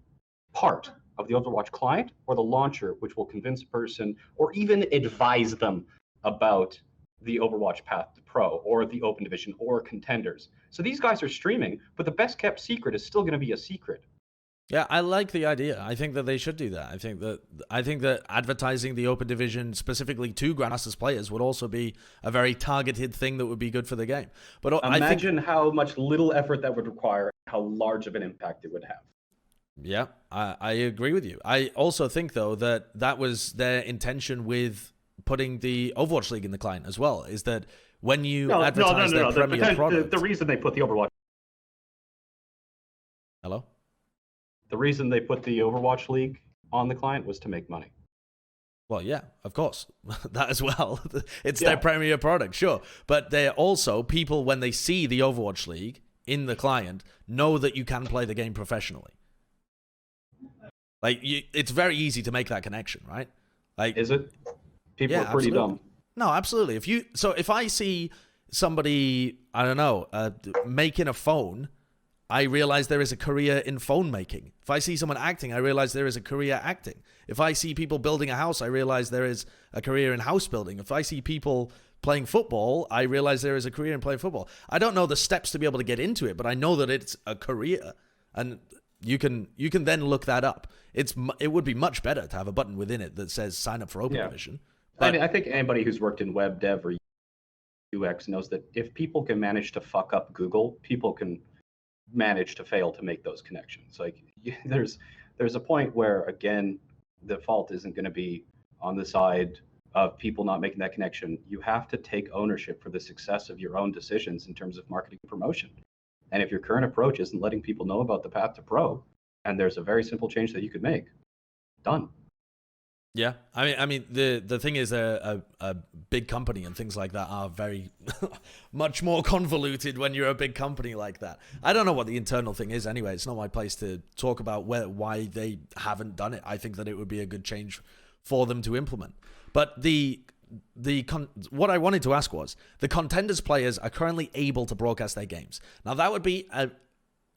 part of the Overwatch client or the launcher which will convince a person or even advise them about the Overwatch path to pro or the Open Division or contenders. So these guys are streaming, but the best kept secret is still going to be a secret. Yeah, I like the idea. I think that they should do that. I think that advertising the Open Division specifically to Grandmasters players would also be a very targeted thing that would be good for the game. But imagine how much little effort that would require, how large of an impact it would have. Yeah, I agree with you. I also think, though, that was their intention with putting the Overwatch League in the client as well, is that when you advertise their premier product... The reason they put the Overwatch... Hello? The reason they put the Overwatch League on the client was to make money. Well, yeah, of course. That as well. It's their premier product, sure. But they're also, people, when they see the Overwatch League in the client, know that you can play the game professionally. Like, it's very easy to make that connection, right? Like, is it? People are pretty dumb. No, absolutely. If I see somebody, I don't know, making a phone, I realize there is a career in phone making. If I see someone acting, I realize there is a career acting. If I see people building a house, I realize there is a career in house building. If I see people playing football, I realize there is a career in playing football. I don't know the steps to be able to get into it, but I know that it's a career, and you can then look that up. It would be much better to have a button within it that says sign up for Open Division. But I think anybody who's worked in web dev or UX knows that if people can manage to fuck up Google, people can manage to fail to make those connections. Like, there's a point where, again, the fault isn't going to be on the side of people not making that connection. You have to take ownership for the success of your own decisions in terms of marketing and promotion. And if your current approach isn't letting people know about the path to pro, and there's a very simple change that you could make, done. Yeah, I mean, the thing is, a big company and things like that are very much more convoluted when you're a big company like that. I don't know what the internal thing is anyway. It's not my place to talk about why they haven't done it. I think that it would be a good change for them to implement. But what I wanted to ask was, the contenders players are currently able to broadcast their games. Now, that would be an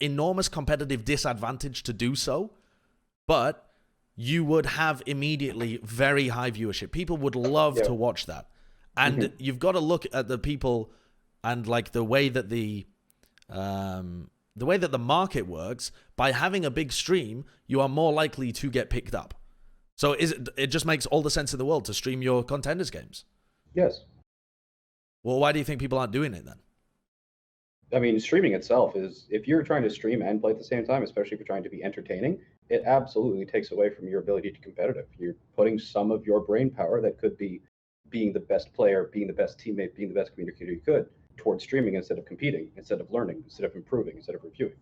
enormous competitive disadvantage to do so, but you would have immediately very high viewership. People would love to watch that. And you've got to look at the people and like the way that the market works. By having a big stream, you are more likely to get picked up. So it just makes all the sense in the world to stream your contenders games. Yes. Well, why do you think people aren't doing it then? I mean, streaming itself is, if you're trying to stream and play at the same time, especially if you're trying to be entertaining, it absolutely takes away from your ability to be competitive. You're putting some of your brain power that could be being the best player, being the best teammate, being the best communicator you could, towards streaming instead of competing, instead of learning, instead of improving, instead of reviewing.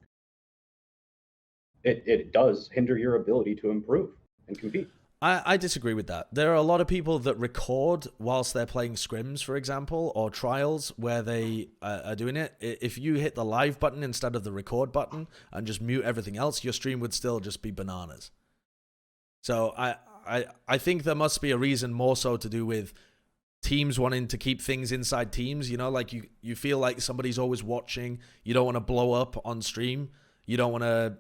It does hinder your ability to improve and compete. I disagree with that. There are a lot of people that record whilst they're playing scrims, for example, or trials where they are doing it. If you hit the live button instead of the record button and just mute everything else, your stream would still just be bananas. So I think there must be a reason more so to do with teams wanting to keep things inside teams. You know, like you feel like somebody's always watching. You don't want to blow up on stream. You don't want to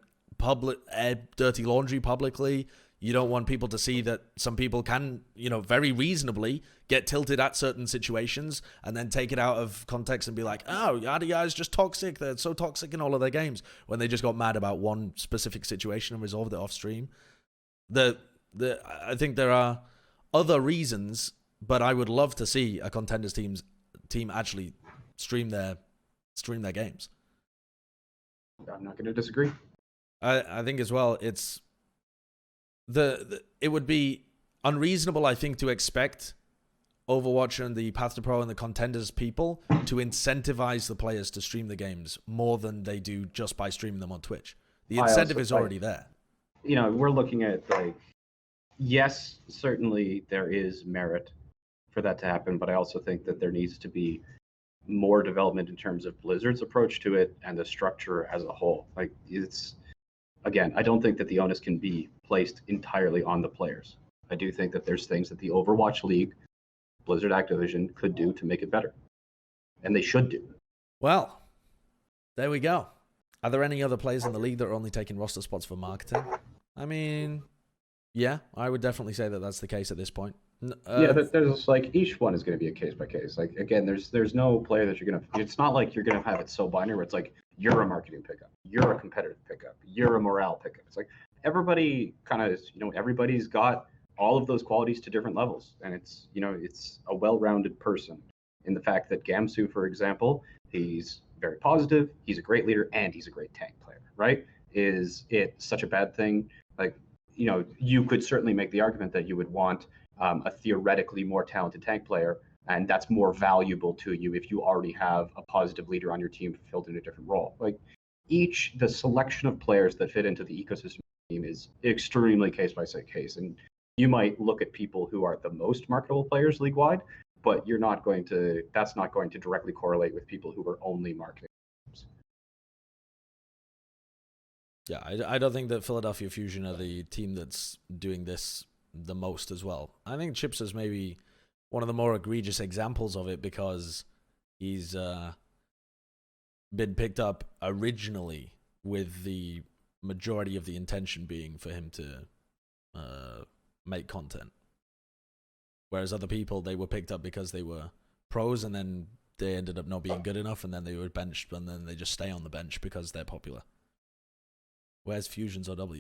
air dirty laundry publicly. You don't want people to see that some people can, very reasonably get tilted at certain situations and then take it out of context and be like, oh, Yada is just toxic. They're so toxic in all of their games, when they just got mad about one specific situation and resolved it off stream. I think there are other reasons, but I would love to see a contenders team actually stream their games. I'm not going to disagree. I think as well, it's it would be unreasonable, I think, to expect Overwatch and the Path to Pro and the Contenders people to incentivize the players to stream the games more than they do just by streaming them on Twitch. The incentive is already there. You know, we're looking at, like, yes, certainly there is merit for that to happen, but I also think that there needs to be more development in terms of Blizzard's approach to it and the structure as a whole. Like, it's, again, I don't think that the onus can be placed entirely on the players. I do think that there's things that the Overwatch League, Blizzard Activision, could do to make it better. And they should do. Well, there we go. Are there any other players in the league that are only taking roster spots for marketing? I mean, yeah, I would definitely say that that's the case at this point. Yeah, there's like, each one is going to be a case by case. Like, again, there's no player that you're going to, it's not like you're going to have it so binary where it's like, you're a marketing pickup, you're a competitive pickup, you're a morale pickup. It's like, everybody kind of, you know, everybody's got all of those qualities to different levels. And it's, you know, it's a well-rounded person in the fact that Gamsu, for example, he's very positive, he's a great leader, and he's a great tank player, right? Is it such a bad thing? Like, you know, you could certainly make the argument that you would want a theoretically more talented tank player, and that's more valuable to you if you already have a positive leader on your team filled in a different role. Like, the selection of players that fit into the ecosystem team is extremely case by case, and you might look at people who are the most marketable players league wide, but that's not going to directly correlate with people who are only marketing. Yeah, I don't think that Philadelphia Fusion are the team that's doing this the most as well. I think ChipSa's maybe one of the more egregious examples of it because he's been picked up originally with the majority of the intention being for him to make content. Whereas other people, they were picked up because they were pros and then they ended up not being good enough and then they were benched and then they just stay on the bench because they're popular. Where's Fusion's OW?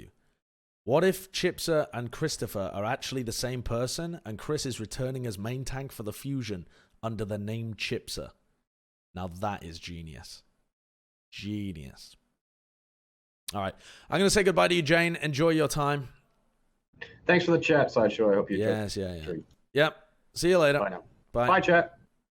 What if ChipSa and Christopher are actually the same person and Chris is returning as main tank for the Fusion under the name ChipSa? Now that is genius. Genius. All right. I'm going to say goodbye to you, Jayne. Enjoy your time. Thanks for the chat, Sideshow. I hope you Yes, yeah. Yep. See you later. Bye now. Bye. Bye, chat.